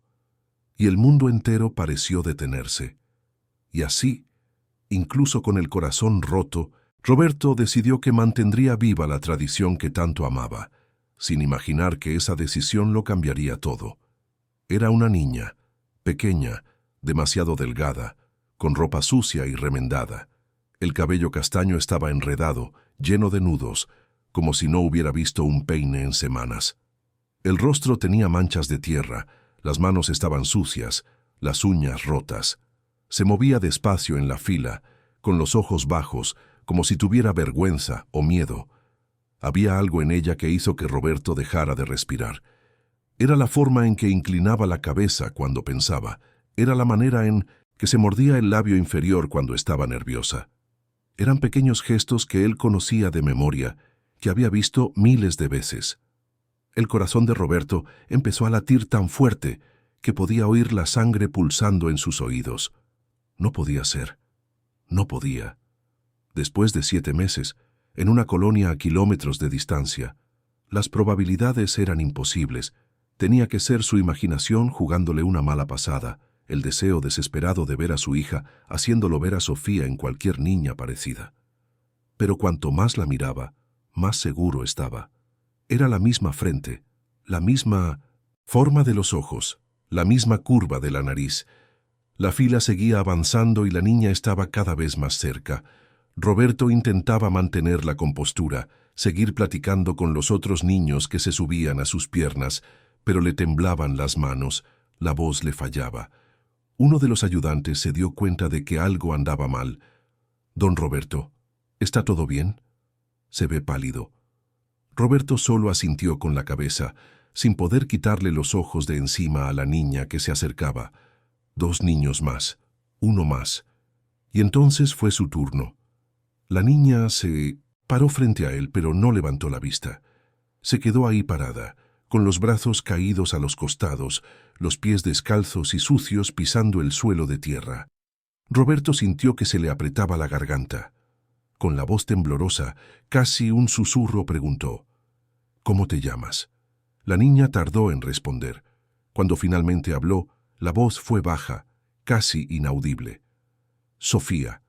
y el mundo entero pareció detenerse. Y así, incluso con el corazón roto, Roberto decidió que mantendría viva la tradición que tanto amaba, sin imaginar que esa decisión lo cambiaría todo. Era una niña, pequeña, demasiado delgada, con ropa sucia y remendada. El cabello castaño estaba enredado, lleno de nudos, como si no hubiera visto un peine en semanas. El rostro tenía manchas de tierra, las manos estaban sucias, las uñas rotas. Se movía despacio en la fila, con los ojos bajos, como si tuviera vergüenza o miedo. Había algo en ella que hizo que Roberto dejara de respirar. Era la forma en que inclinaba la cabeza cuando pensaba. Era la manera en que se mordía el labio inferior cuando estaba nerviosa. Eran pequeños gestos que él conocía de memoria, que había visto miles de veces. El corazón de Roberto empezó a latir tan fuerte que podía oír la sangre pulsando en sus oídos. No podía ser. No podía. Después de 7 meses, en una colonia a kilómetros de distancia, las probabilidades eran imposibles. Tenía que ser su imaginación jugándole una mala pasada, el deseo desesperado de ver a su hija, haciéndolo ver a Sofía en cualquier niña parecida. Pero cuanto más la miraba, más seguro estaba. Era la misma frente, la misma forma de los ojos, la misma curva de la nariz. La fila seguía avanzando y la niña estaba cada vez más cerca. Roberto intentaba mantener la compostura, seguir platicando con los otros niños que se subían a sus piernas, pero le temblaban las manos, la voz le fallaba. Uno de los ayudantes se dio cuenta de que algo andaba mal. «Don Roberto, ¿está todo bien?» Se ve pálido. Roberto solo asintió con la cabeza, sin poder quitarle los ojos de encima a la niña que se acercaba. 2 niños más, uno más. Y entonces fue su turno. La niña se paró frente a él, pero no levantó la vista. Se quedó ahí parada, con los brazos caídos a los costados, los pies descalzos y sucios pisando el suelo de tierra. Roberto sintió que se le apretaba la garganta. Con la voz temblorosa, casi un susurro, preguntó: «¿Cómo te llamas?» La niña tardó en responder. Cuando finalmente habló, la voz fue baja, casi inaudible. «Sofía».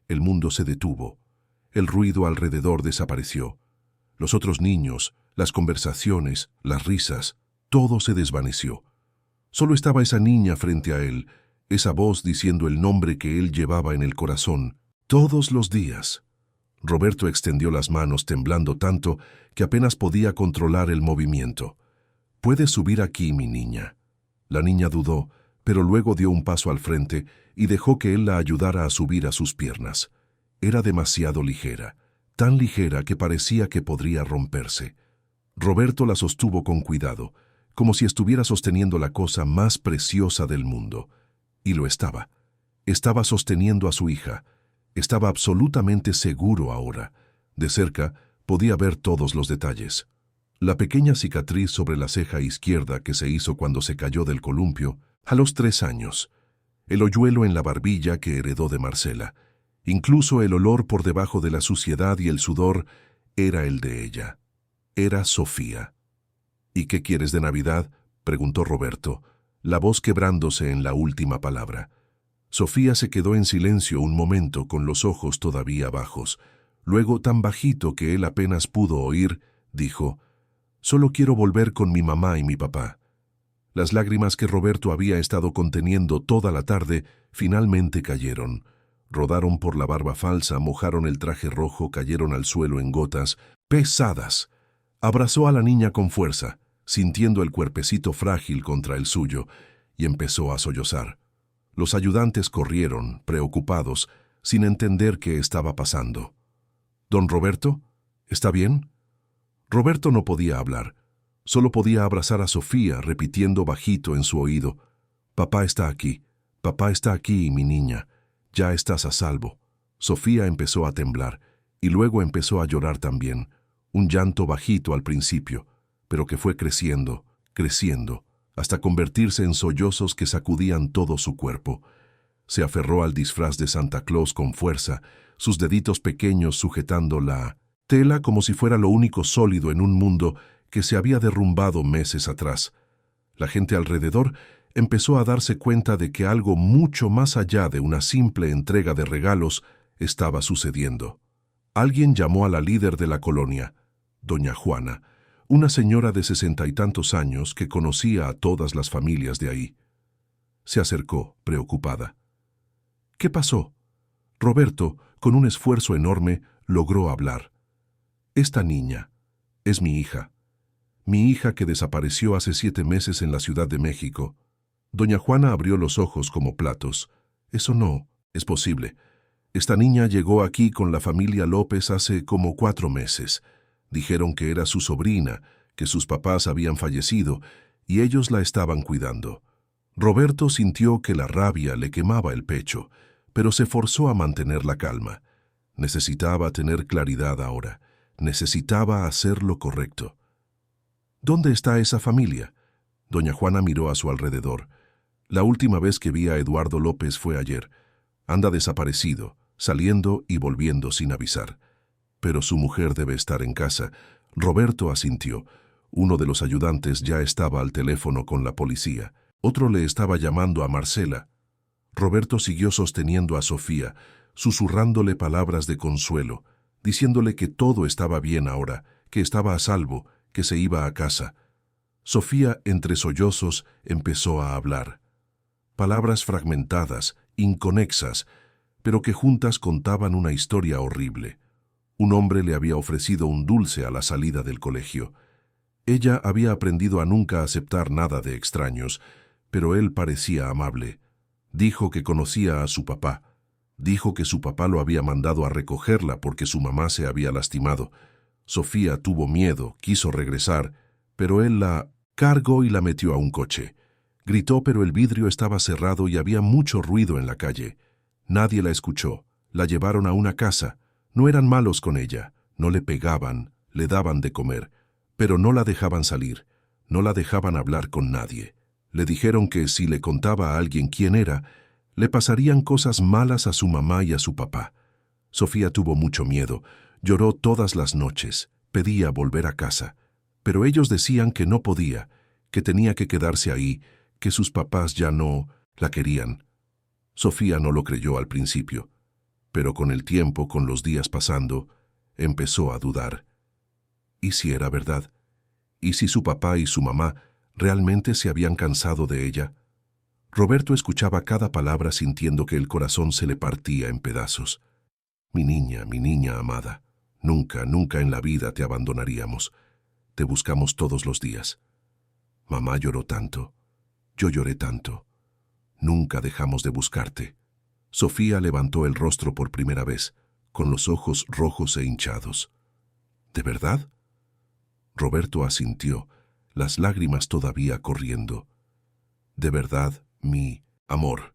El mundo se detuvo. El ruido alrededor desapareció. Los otros niños, las conversaciones, las risas, todo se desvaneció. Solo estaba esa niña frente a él, esa voz diciendo el nombre que él llevaba en el corazón, todos los días. Roberto extendió las manos temblando tanto que apenas podía controlar el movimiento. «¿Puedes subir aquí, mi niña?» La niña dudó, pero luego dio un paso al frente y dejó que él la ayudara a subir a sus piernas. Era demasiado ligera, tan ligera que parecía que podría romperse. Roberto la sostuvo con cuidado, como si estuviera sosteniendo la cosa más preciosa del mundo. Y lo estaba. Estaba sosteniendo a su hija. Estaba absolutamente seguro ahora. De cerca podía ver todos los detalles. La pequeña cicatriz sobre la ceja izquierda que se hizo cuando se cayó del columpio a los 3 años. El hoyuelo en la barbilla que heredó de Marcela. Incluso el olor por debajo de la suciedad y el sudor era el de ella. Era Sofía. «¿Y qué quieres de Navidad?», preguntó Roberto, la voz quebrándose en la última palabra. Sofía se quedó en silencio un momento con los ojos todavía bajos. Luego, tan bajito que él apenas pudo oír, dijo: «Solo quiero volver con mi mamá y mi papá». Las lágrimas que Roberto había estado conteniendo toda la tarde finalmente cayeron. Rodaron por la barba falsa, mojaron el traje rojo, cayeron al suelo en gotas pesadas. Abrazó a la niña con fuerza, sintiendo el cuerpecito frágil contra el suyo, y empezó a sollozar. Los ayudantes corrieron, preocupados, sin entender qué estaba pasando. «¿Don Roberto? ¿Está bien?» Roberto no podía hablar. Solo podía abrazar a Sofía, repitiendo bajito en su oído: «Papá está aquí, mi niña. Ya estás a salvo». Sofía empezó a temblar, y luego empezó a llorar también. Un llanto bajito al principio, pero que fue creciendo, creciendo, hasta convertirse en sollozos que sacudían todo su cuerpo. Se aferró al disfraz de Santa Claus con fuerza, sus deditos pequeños sujetando la tela como si fuera lo único sólido en un mundo que se había derrumbado meses atrás. La gente alrededor empezó a darse cuenta de que algo mucho más allá de una simple entrega de regalos estaba sucediendo. Alguien llamó a la líder de la colonia, doña Juana, una señora de 60 y tantos años que conocía a todas las familias de ahí. Se acercó, preocupada. «¿Qué pasó?» Roberto, con un esfuerzo enorme, logró hablar. «Esta niña es mi hija. Mi hija que desapareció hace 7 meses en la Ciudad de México». Doña Juana abrió los ojos como platos. Eso no es posible. Esta niña llegó aquí con la familia López hace como 4 meses. Dijeron que era su sobrina, que sus papás habían fallecido y ellos la estaban cuidando. Roberto sintió que la rabia le quemaba el pecho, pero se forzó a mantener la calma. Necesitaba tener claridad ahora. Necesitaba hacer lo correcto. ¿Dónde está esa familia? Doña Juana miró a su alrededor. La última vez que vi a Eduardo López fue ayer. Anda desaparecido, saliendo y volviendo sin avisar. Pero su mujer debe estar en casa. Roberto asintió. Uno de los ayudantes ya estaba al teléfono con la policía. Otro le estaba llamando a Marcela. Roberto siguió sosteniendo a Sofía, susurrándole palabras de consuelo, diciéndole que todo estaba bien ahora, que estaba a salvo, que se iba a casa. Sofía, entre sollozos, empezó a hablar. Palabras fragmentadas, inconexas, pero que juntas contaban una historia horrible. Un hombre le había ofrecido un dulce a la salida del colegio. Ella había aprendido a nunca aceptar nada de extraños, pero él parecía amable. Dijo que conocía a su papá. Dijo que su papá lo había mandado a recogerla porque su mamá se había lastimado. Sofía tuvo miedo, quiso regresar, pero él la cargó y la metió a un coche. Gritó, pero el vidrio estaba cerrado y había mucho ruido en la calle. Nadie la escuchó. La llevaron a una casa. No eran malos con ella. No le pegaban, le daban de comer, pero no la dejaban salir. No la dejaban hablar con nadie. Le dijeron que si le contaba a alguien quién era, le pasarían cosas malas a su mamá y a su papá. Sofía tuvo mucho miedo. Lloró todas las noches. Pedía volver a casa. Pero ellos decían que no podía, que tenía que quedarse ahí, que sus papás ya no la querían. Sofía no lo creyó al principio, pero con el tiempo, con los días pasando, empezó a dudar. ¿Y si era verdad? ¿Y si su papá y su mamá realmente se habían cansado de ella? Roberto escuchaba cada palabra sintiendo que el corazón se le partía en pedazos. Mi niña amada, nunca, nunca en la vida te abandonaríamos. Te buscamos todos los días. Mamá lloró tanto. Yo lloré tanto. Nunca dejamos de buscarte. Sofía levantó el rostro por primera vez, con los ojos rojos e hinchados. ¿De verdad? Roberto asintió, las lágrimas todavía corriendo. De verdad, mi amor,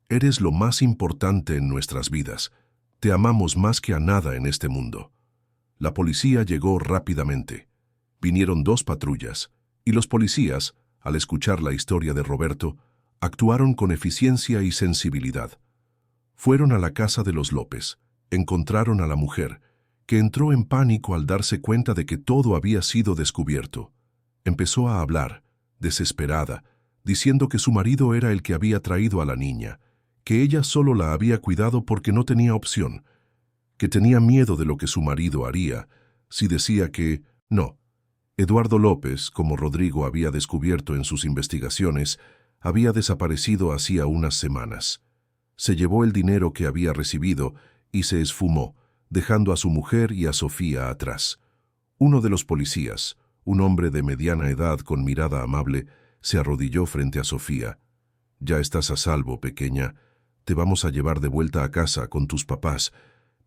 eres lo más importante en nuestras vidas. Te amamos más que a nada en este mundo. La policía llegó rápidamente. Vinieron 2 patrullas, y los policías, al escuchar la historia de Roberto, actuaron con eficiencia y sensibilidad. Fueron a la casa de los López, encontraron a la mujer, que entró en pánico al darse cuenta de que todo había sido descubierto. Empezó a hablar, desesperada, diciendo que su marido era el que había traído a la niña, que ella solo la había cuidado porque no tenía opción, que tenía miedo de lo que su marido haría si decía que no. Eduardo López, como Rodrigo había descubierto en sus investigaciones, había desaparecido hacía unas semanas. Se llevó el dinero que había recibido y se esfumó, dejando a su mujer y a Sofía atrás. Uno de los policías, un hombre de mediana edad con mirada amable, se arrodilló frente a Sofía. «Ya estás a salvo, pequeña. Te vamos a llevar de vuelta a casa con tus papás,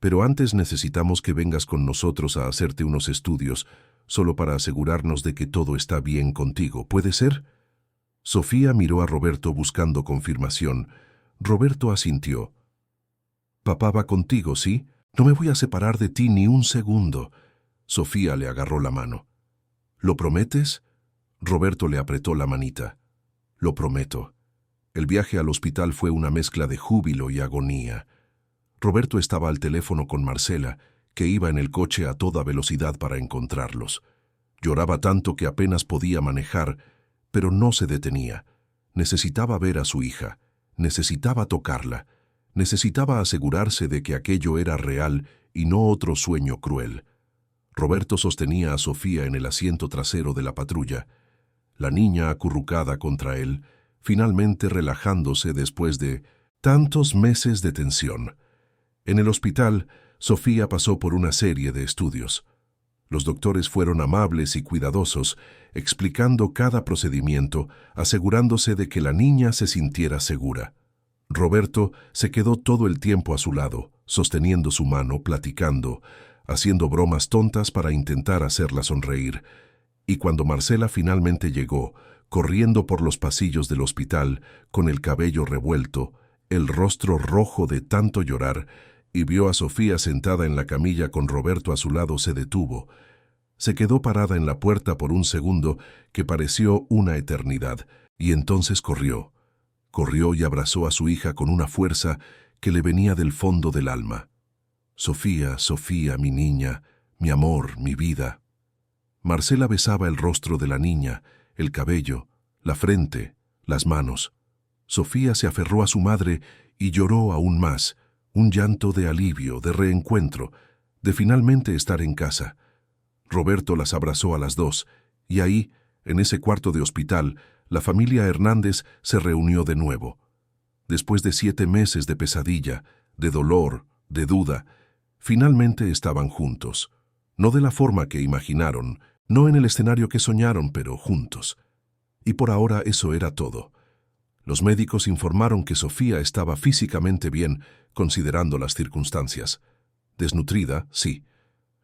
pero antes necesitamos que vengas con nosotros a hacerte unos estudios, solo para asegurarnos de que todo está bien contigo. ¿Puede ser?» Sofía miró a Roberto buscando confirmación. Roberto asintió. «Papá va contigo, ¿sí? No me voy a separar de ti ni un segundo». Sofía le agarró la mano. «¿Lo prometes?» Roberto le apretó la manita. «Lo prometo». El viaje al hospital fue una mezcla de júbilo y agonía. Roberto estaba al teléfono con Marcela, que iba en el coche a toda velocidad para encontrarlos. Lloraba tanto que apenas podía manejar, pero no se detenía. Necesitaba ver a su hija, necesitaba tocarla, necesitaba asegurarse de que aquello era real y no otro sueño cruel. Roberto sostenía a Sofía en el asiento trasero de la patrulla, la niña acurrucada contra él, finalmente relajándose después de tantos meses de tensión. En el hospital, Sofía pasó por una serie de estudios. Los doctores fueron amables y cuidadosos, explicando cada procedimiento, asegurándose de que la niña se sintiera segura. Roberto se quedó todo el tiempo a su lado, sosteniendo su mano, platicando, haciendo bromas tontas para intentar hacerla sonreír. Y cuando Marcela finalmente llegó, corriendo por los pasillos del hospital, con el cabello revuelto, el rostro rojo de tanto llorar, y vio a Sofía sentada en la camilla con Roberto a su lado, se detuvo. Se quedó parada en la puerta por un segundo que pareció una eternidad, y entonces corrió. Corrió y abrazó a su hija con una fuerza que le venía del fondo del alma. Sofía, Sofía, mi niña, mi amor, mi vida. Marcela besaba el rostro de la niña, el cabello, la frente, las manos. Sofía se aferró a su madre y lloró aún más, un llanto de alivio, de reencuentro, de finalmente estar en casa. Roberto las abrazó a las dos, y ahí, en ese cuarto de hospital, la familia Hernández se reunió de nuevo. Después de 7 meses de pesadilla, de dolor, de duda, finalmente estaban juntos. No de la forma que imaginaron, no en el escenario que soñaron, pero juntos. Y por ahora eso era todo. Los médicos informaron que Sofía estaba físicamente bien, considerando las circunstancias. Desnutrida, sí,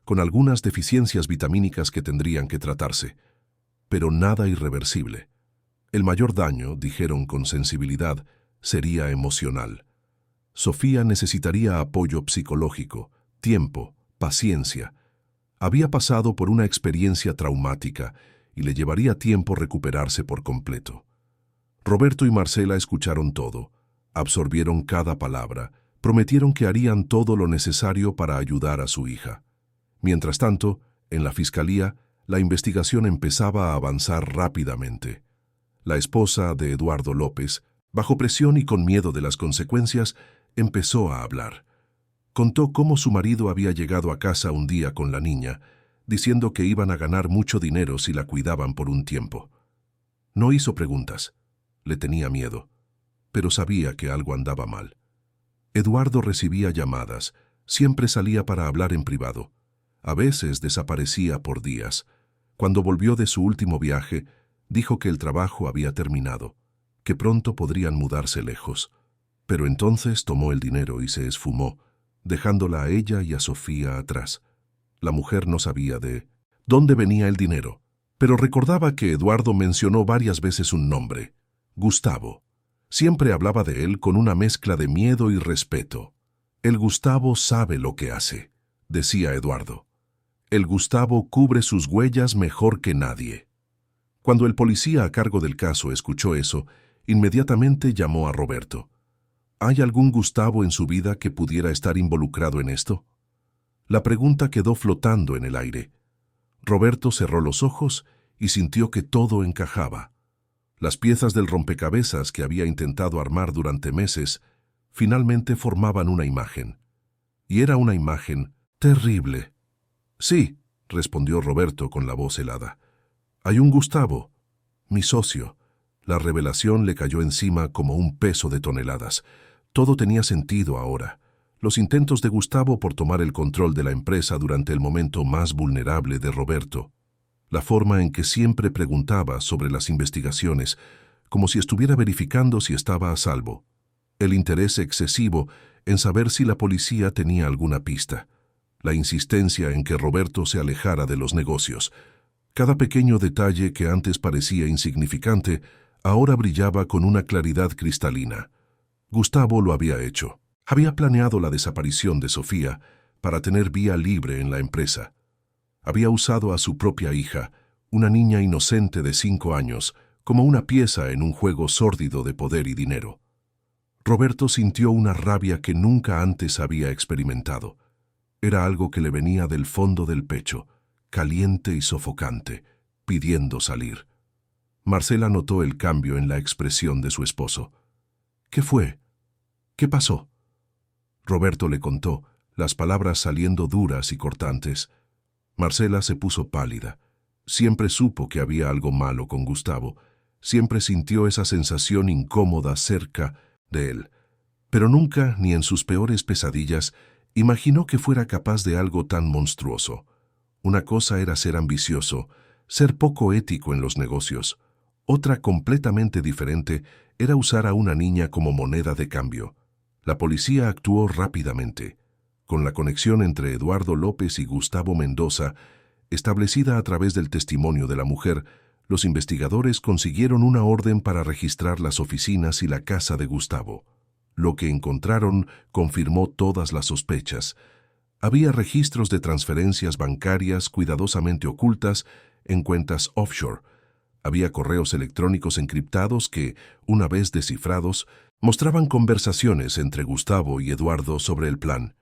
con algunas deficiencias vitamínicas que tendrían que tratarse, pero nada irreversible. El mayor daño, dijeron con sensibilidad, sería emocional. Sofía necesitaría apoyo psicológico, tiempo, paciencia. Había pasado por una experiencia traumática y le llevaría tiempo recuperarse por completo. Roberto y Marcela escucharon todo, absorbieron cada palabra, prometieron que harían todo lo necesario para ayudar a su hija. Mientras tanto, en la fiscalía, la investigación empezaba a avanzar rápidamente. La esposa de Eduardo López, bajo presión y con miedo de las consecuencias, empezó a hablar. Contó cómo su marido había llegado a casa un día con la niña, diciendo que iban a ganar mucho dinero si la cuidaban por un tiempo. No hizo preguntas. Le tenía miedo, pero sabía que algo andaba mal. Eduardo recibía llamadas, siempre salía para hablar en privado. A veces desaparecía por días. Cuando volvió de su último viaje, dijo que el trabajo había terminado, que pronto podrían mudarse lejos. Pero entonces tomó el dinero y se esfumó, dejándola a ella y a Sofía atrás. La mujer no sabía de dónde venía el dinero, pero recordaba que Eduardo mencionó varias veces un nombre: Gustavo. Siempre hablaba de él con una mezcla de miedo y respeto. El Gustavo sabe lo que hace, decía Eduardo. El Gustavo cubre sus huellas mejor que nadie. Cuando el policía a cargo del caso escuchó eso, inmediatamente llamó a Roberto. ¿Hay algún Gustavo en su vida que pudiera estar involucrado en esto? La pregunta quedó flotando en el aire. Roberto cerró los ojos y sintió que todo encajaba. Las piezas del rompecabezas que había intentado armar durante meses finalmente formaban una imagen. Y era una imagen terrible. Sí, respondió Roberto con la voz helada. Hay un Gustavo, mi socio. La revelación le cayó encima como un peso de toneladas. Todo tenía sentido ahora. Los intentos de Gustavo por tomar el control de la empresa durante el momento más vulnerable de Roberto. La forma en que siempre preguntaba sobre las investigaciones, como si estuviera verificando si estaba a salvo. El interés excesivo en saber si la policía tenía alguna pista. La insistencia en que Roberto se alejara de los negocios. Cada pequeño detalle que antes parecía insignificante, ahora brillaba con una claridad cristalina. Gustavo lo había hecho. Había planeado la desaparición de Sofía para tener vía libre en la empresa. Había usado a su propia hija, una niña inocente de 5 años, como una pieza en un juego sórdido de poder y dinero. Roberto sintió una rabia que nunca antes había experimentado. Era algo que le venía del fondo del pecho, caliente y sofocante, pidiendo salir. Marcela notó el cambio en la expresión de su esposo. ¿Qué fue? ¿Qué pasó? Roberto le contó, las palabras saliendo duras y cortantes. Marcela se puso pálida. Siempre supo que había algo malo con Gustavo. Siempre sintió esa sensación incómoda cerca de él. Pero nunca, ni en sus peores pesadillas, imaginó que fuera capaz de algo tan monstruoso. Una cosa era ser ambicioso, ser poco ético en los negocios. Otra completamente diferente era usar a una niña como moneda de cambio. La policía actuó rápidamente. Con la conexión entre Eduardo López y Gustavo Mendoza, establecida a través del testimonio de la mujer, los investigadores consiguieron una orden para registrar las oficinas y la casa de Gustavo. Lo que encontraron confirmó todas las sospechas. Había registros de transferencias bancarias cuidadosamente ocultas en cuentas offshore. Había correos electrónicos encriptados que, una vez descifrados, mostraban conversaciones entre Gustavo y Eduardo sobre el plan.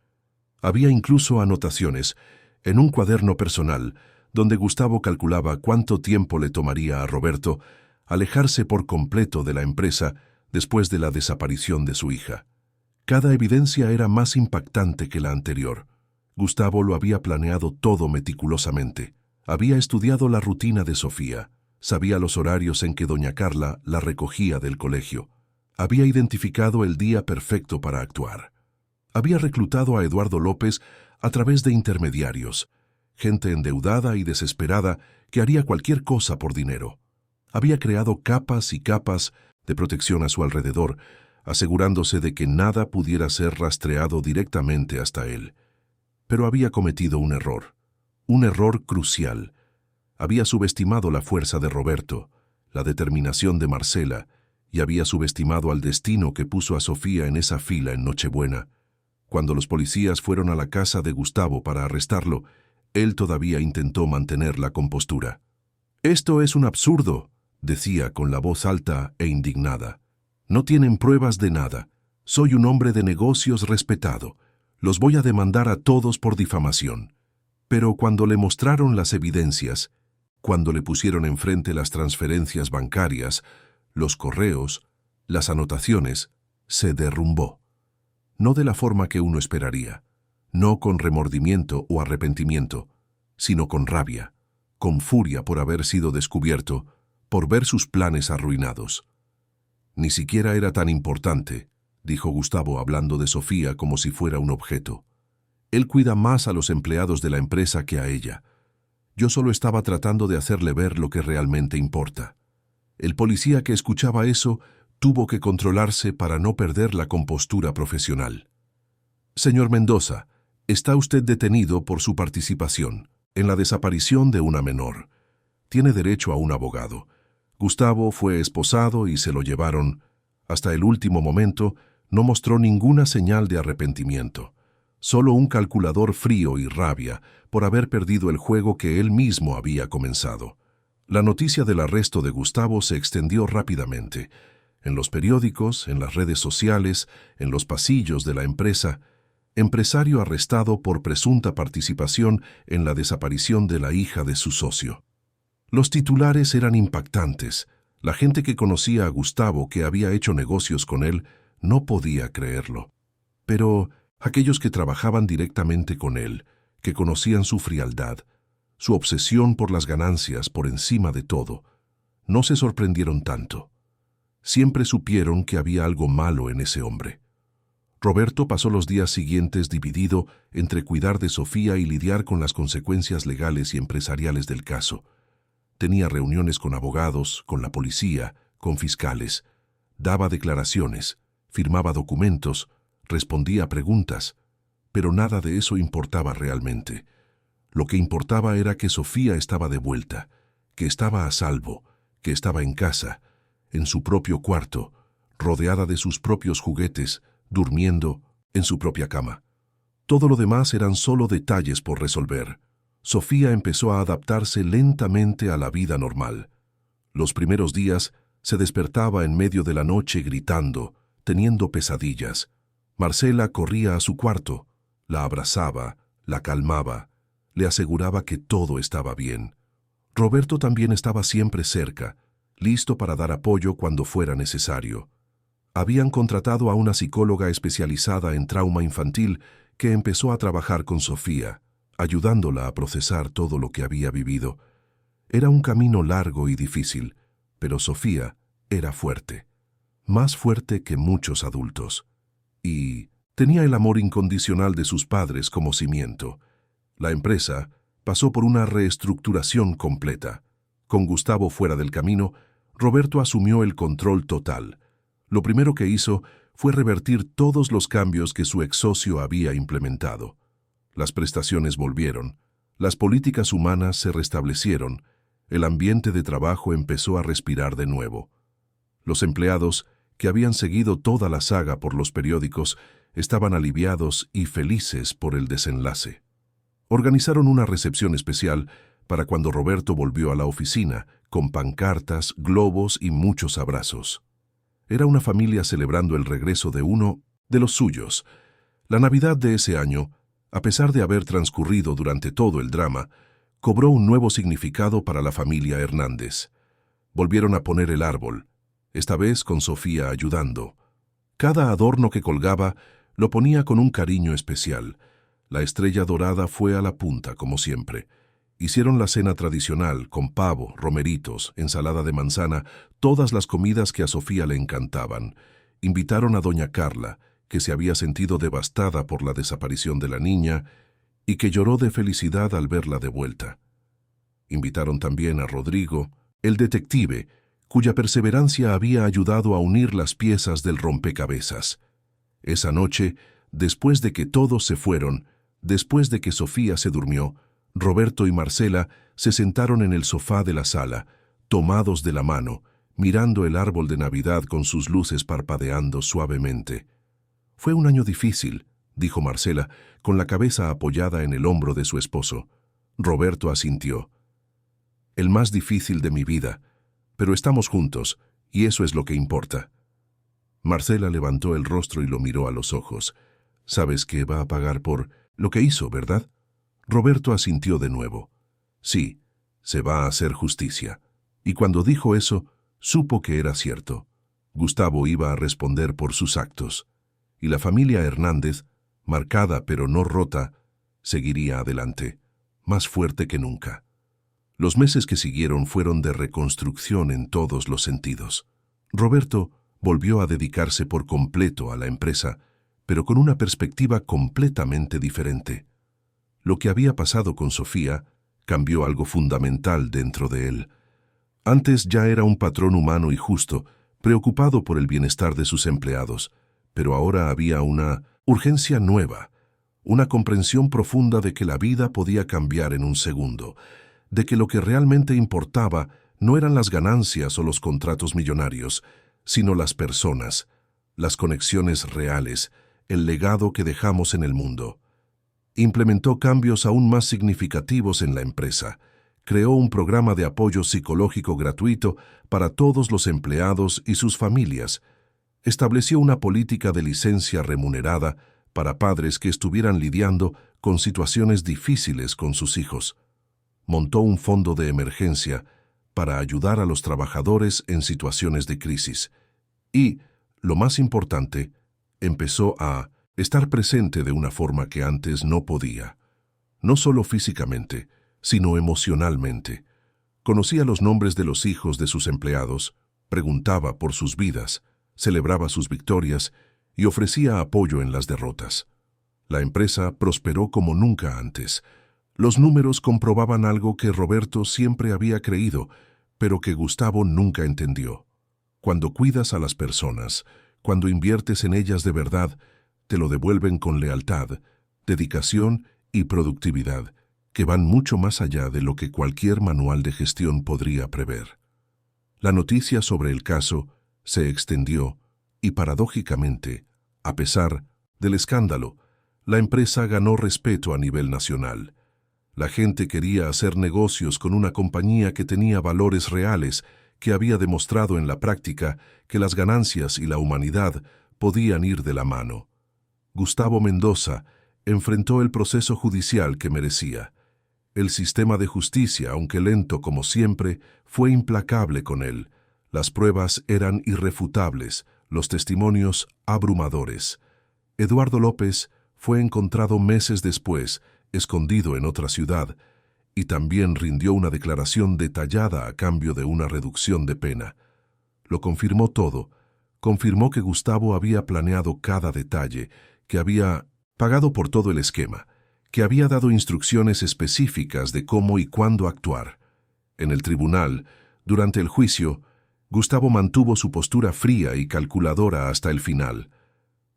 Había incluso anotaciones en un cuaderno personal donde Gustavo calculaba cuánto tiempo le tomaría a Roberto alejarse por completo de la empresa después de la desaparición de su hija. Cada evidencia era más impactante que la anterior. Gustavo lo había planeado todo meticulosamente. Había estudiado la rutina de Sofía. Sabía los horarios en que doña Carla la recogía del colegio. Había identificado el día perfecto para actuar. Había reclutado a Eduardo López a través de intermediarios, gente endeudada y desesperada que haría cualquier cosa por dinero. Había creado capas y capas de protección a su alrededor, asegurándose de que nada pudiera ser rastreado directamente hasta él. Pero había cometido un error crucial. Había subestimado la fuerza de Roberto, la determinación de Marcela, y había subestimado al destino que puso a Sofía en esa fila en Nochebuena. Cuando los policías fueron a la casa de Gustavo para arrestarlo, él todavía intentó mantener la compostura. «Esto es un absurdo», decía con la voz alta e indignada. «No tienen pruebas de nada. Soy un hombre de negocios respetado. Los voy a demandar a todos por difamación». Pero cuando le mostraron las evidencias, cuando le pusieron enfrente las transferencias bancarias, los correos, las anotaciones, se derrumbó. No de la forma que uno esperaría, no con remordimiento o arrepentimiento, sino con rabia, con furia por haber sido descubierto, por ver sus planes arruinados. «Ni siquiera era tan importante», dijo Gustavo hablando de Sofía como si fuera un objeto. «Él cuida más a los empleados de la empresa que a ella. Yo solo estaba tratando de hacerle ver lo que realmente importa». El policía que escuchaba eso tuvo que controlarse para no perder la compostura profesional. «Señor Mendoza, está usted detenido por su participación en la desaparición de una menor. Tiene derecho a un abogado. Gustavo fue esposado y se lo llevaron. Hasta el último momento no mostró ninguna señal de arrepentimiento. Solo un calculador frío y rabia por haber perdido el juego que él mismo había comenzado». La noticia del arresto de Gustavo se extendió rápidamente. En los periódicos, en las redes sociales, en los pasillos de la empresa. Empresario arrestado por presunta participación en la desaparición de la hija de su socio. Los titulares eran impactantes. La gente que conocía a Gustavo, que había hecho negocios con él, no podía creerlo. Pero aquellos que trabajaban directamente con él, que conocían su frialdad, su obsesión por las ganancias por encima de todo, no se sorprendieron tanto. Siempre supieron que había algo malo en ese hombre. Roberto pasó los días siguientes dividido entre cuidar de Sofía y lidiar con las consecuencias legales y empresariales del caso. Tenía reuniones con abogados, con la policía, con fiscales. Daba declaraciones, firmaba documentos, respondía a preguntas, pero nada de eso importaba realmente. Lo que importaba era que Sofía estaba de vuelta, que estaba a salvo, que estaba en casa, en su propio cuarto, rodeada de sus propios juguetes, durmiendo en su propia cama. Todo lo demás eran solo detalles por resolver. Sofía empezó a adaptarse lentamente a la vida normal. Los primeros días se despertaba en medio de la noche gritando, teniendo pesadillas. Marcela corría a su cuarto, la abrazaba, la calmaba, le aseguraba que todo estaba bien. Roberto también estaba siempre cerca, listo para dar apoyo cuando fuera necesario. Habían contratado a una psicóloga especializada en trauma infantil que empezó a trabajar con Sofía, ayudándola a procesar todo lo que había vivido. Era un camino largo y difícil, pero Sofía era fuerte, más fuerte que muchos adultos. Y tenía el amor incondicional de sus padres como cimiento. La empresa pasó por una reestructuración completa. Con Gustavo fuera del camino, Roberto asumió el control total. Lo primero que hizo fue revertir todos los cambios que su ex socio había implementado. Las prestaciones volvieron, las políticas humanas se restablecieron, el ambiente de trabajo empezó a respirar de nuevo. Los empleados, que habían seguido toda la saga por los periódicos, estaban aliviados y felices por el desenlace. Organizaron una recepción especial para cuando Roberto volvió a la oficina, con pancartas, globos y muchos abrazos. Era una familia celebrando el regreso de uno de los suyos. La Navidad de ese año, a pesar de haber transcurrido durante todo el drama, cobró un nuevo significado para la familia Hernández. Volvieron a poner el árbol, esta vez con Sofía ayudando. Cada adorno que colgaba lo ponía con un cariño especial. La estrella dorada fue a la punta, como siempre. Hicieron la cena tradicional, con pavo, romeritos, ensalada de manzana, todas las comidas que a Sofía le encantaban. Invitaron a doña Carla, que se había sentido devastada por la desaparición de la niña y que lloró de felicidad al verla de vuelta. Invitaron también a Rodrigo, el detective, cuya perseverancia había ayudado a unir las piezas del rompecabezas. Esa noche, después de que todos se fueron, después de que Sofía se durmió, Roberto y Marcela se sentaron en el sofá de la sala, tomados de la mano, mirando el árbol de Navidad con sus luces parpadeando suavemente. «Fue un año difícil», dijo Marcela, con la cabeza apoyada en el hombro de su esposo. Roberto asintió. «El más difícil de mi vida, pero estamos juntos, y eso es lo que importa». Marcela levantó el rostro y lo miró a los ojos. «Sabes que va a pagar por lo que hizo, ¿verdad?» Roberto asintió de nuevo. «Sí, se va a hacer justicia». Y cuando dijo eso, supo que era cierto. Gustavo iba a responder por sus actos. Y la familia Hernández, marcada pero no rota, seguiría adelante, más fuerte que nunca. Los meses que siguieron fueron de reconstrucción en todos los sentidos. Roberto volvió a dedicarse por completo a la empresa, pero con una perspectiva completamente diferente. Lo que había pasado con Sofía cambió algo fundamental dentro de él. Antes ya era un patrón humano y justo, preocupado por el bienestar de sus empleados, pero ahora había una urgencia nueva, una comprensión profunda de que la vida podía cambiar en un segundo, de que lo que realmente importaba no eran las ganancias o los contratos millonarios, sino las personas, las conexiones reales, el legado que dejamos en el mundo. Implementó cambios aún más significativos en la empresa. Creó un programa de apoyo psicológico gratuito para todos los empleados y sus familias. Estableció una política de licencia remunerada para padres que estuvieran lidiando con situaciones difíciles con sus hijos. Montó un fondo de emergencia para ayudar a los trabajadores en situaciones de crisis. Y, lo más importante, empezó a estar presente de una forma que antes no podía. No solo físicamente, sino emocionalmente. Conocía los nombres de los hijos de sus empleados, preguntaba por sus vidas, celebraba sus victorias y ofrecía apoyo en las derrotas. La empresa prosperó como nunca antes. Los números comprobaban algo que Roberto siempre había creído, pero que Gustavo nunca entendió. Cuando cuidas a las personas, cuando inviertes en ellas de verdad, te lo devuelven con lealtad, dedicación y productividad, que van mucho más allá de lo que cualquier manual de gestión podría prever. La noticia sobre el caso se extendió y, paradójicamente, a pesar del escándalo, la empresa ganó respeto a nivel nacional. La gente quería hacer negocios con una compañía que tenía valores reales, que había demostrado en la práctica que las ganancias y la humanidad podían ir de la mano. Gustavo Mendoza enfrentó el proceso judicial que merecía. El sistema de justicia, aunque lento como siempre, fue implacable con él. Las pruebas eran irrefutables, los testimonios abrumadores. Eduardo López fue encontrado meses después, escondido en otra ciudad, y también rindió una declaración detallada a cambio de una reducción de pena. Lo confirmó todo. Confirmó que Gustavo había planeado cada detalle, que había pagado por todo el esquema, que había dado instrucciones específicas de cómo y cuándo actuar. En el tribunal, durante el juicio, Gustavo mantuvo su postura fría y calculadora hasta el final.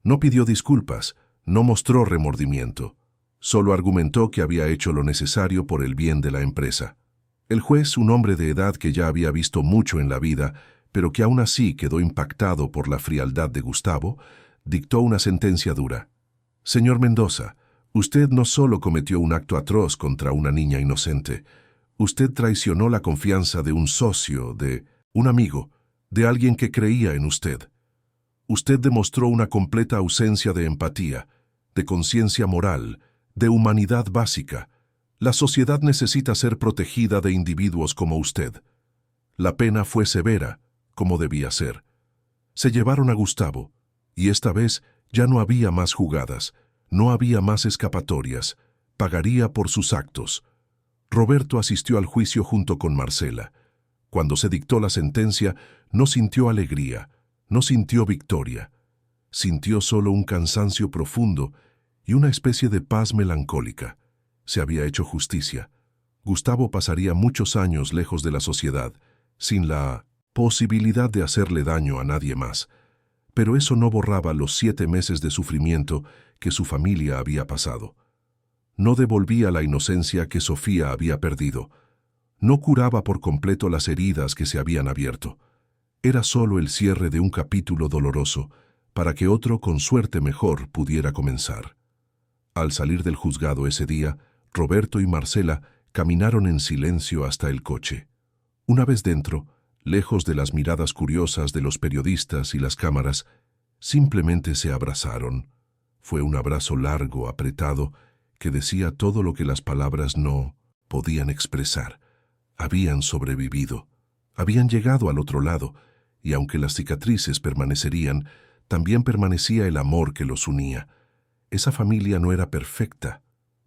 No pidió disculpas, no mostró remordimiento. Solo argumentó que había hecho lo necesario por el bien de la empresa. El juez, un hombre de edad que ya había visto mucho en la vida, pero que aún así quedó impactado por la frialdad de Gustavo, dictó una sentencia dura. Señor Mendoza, usted no solo cometió un acto atroz contra una niña inocente, usted traicionó la confianza de un socio, de un amigo, de alguien que creía en usted. Usted demostró una completa ausencia de empatía, de conciencia moral, de humanidad básica. La sociedad necesita ser protegida de individuos como usted. La pena fue severa, como debía ser. Se llevaron a Gustavo, y esta vez ya no había más jugadas, no había más escapatorias, pagaría por sus actos. Roberto asistió al juicio junto con Marcela. Cuando se dictó la sentencia, no sintió alegría, no sintió victoria. Sintió solo un cansancio profundo y una especie de paz melancólica. Se había hecho justicia. Gustavo pasaría muchos años lejos de la sociedad, sin la posibilidad de hacerle daño a nadie más. Pero eso no borraba los 7 meses de sufrimiento que su familia había pasado. No devolvía la inocencia que Sofía había perdido. No curaba por completo las heridas que se habían abierto. Era solo el cierre de un capítulo doloroso, para que otro con suerte mejor pudiera comenzar. Al salir del juzgado ese día, Roberto y Marcela caminaron en silencio hasta el coche. Una vez dentro, lejos de las miradas curiosas de los periodistas y las cámaras, simplemente se abrazaron. Fue un abrazo largo, apretado, que decía todo lo que las palabras no podían expresar. Habían sobrevivido, habían llegado al otro lado, y aunque las cicatrices permanecerían, también permanecía el amor que los unía. Esa familia no era perfecta,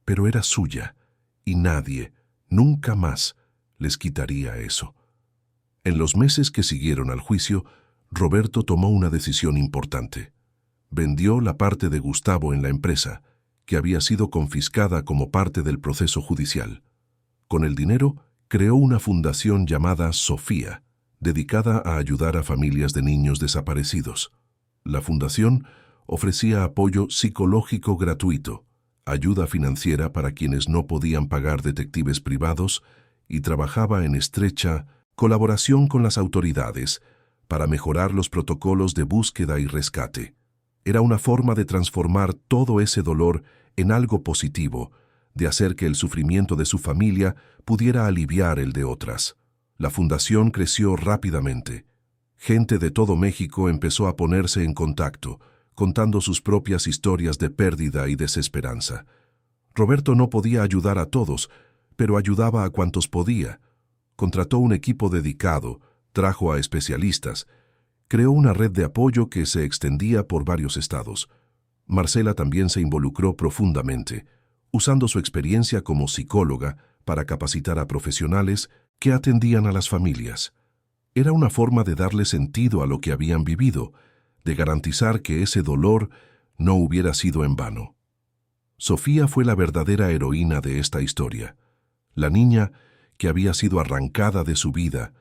pero era suya, y nadie, nunca más, les quitaría eso. En los meses que siguieron al juicio, Roberto tomó una decisión importante. Vendió la parte de Gustavo en la empresa, que había sido confiscada como parte del proceso judicial. Con el dinero, creó una fundación llamada Sofía, dedicada a ayudar a familias de niños desaparecidos. La fundación ofrecía apoyo psicológico gratuito, ayuda financiera para quienes no podían pagar detectives privados y trabajaba en estrecha colaboración con las autoridades para mejorar los protocolos de búsqueda y rescate. Era una forma de transformar todo ese dolor en algo positivo, de hacer que el sufrimiento de su familia pudiera aliviar el de otras. La fundación creció rápidamente. Gente de todo México empezó a ponerse en contacto, contando sus propias historias de pérdida y desesperanza. Roberto no podía ayudar a todos, pero ayudaba a cuantos podía. Contrató un equipo dedicado, trajo a especialistas, creó una red de apoyo que se extendía por varios estados. Marcela también se involucró profundamente, usando su experiencia como psicóloga para capacitar a profesionales que atendían a las familias. Era una forma de darle sentido a lo que habían vivido, de garantizar que ese dolor no hubiera sido en vano. Sofía fue la verdadera heroína de esta historia. La niña que había sido arrancada de su vida,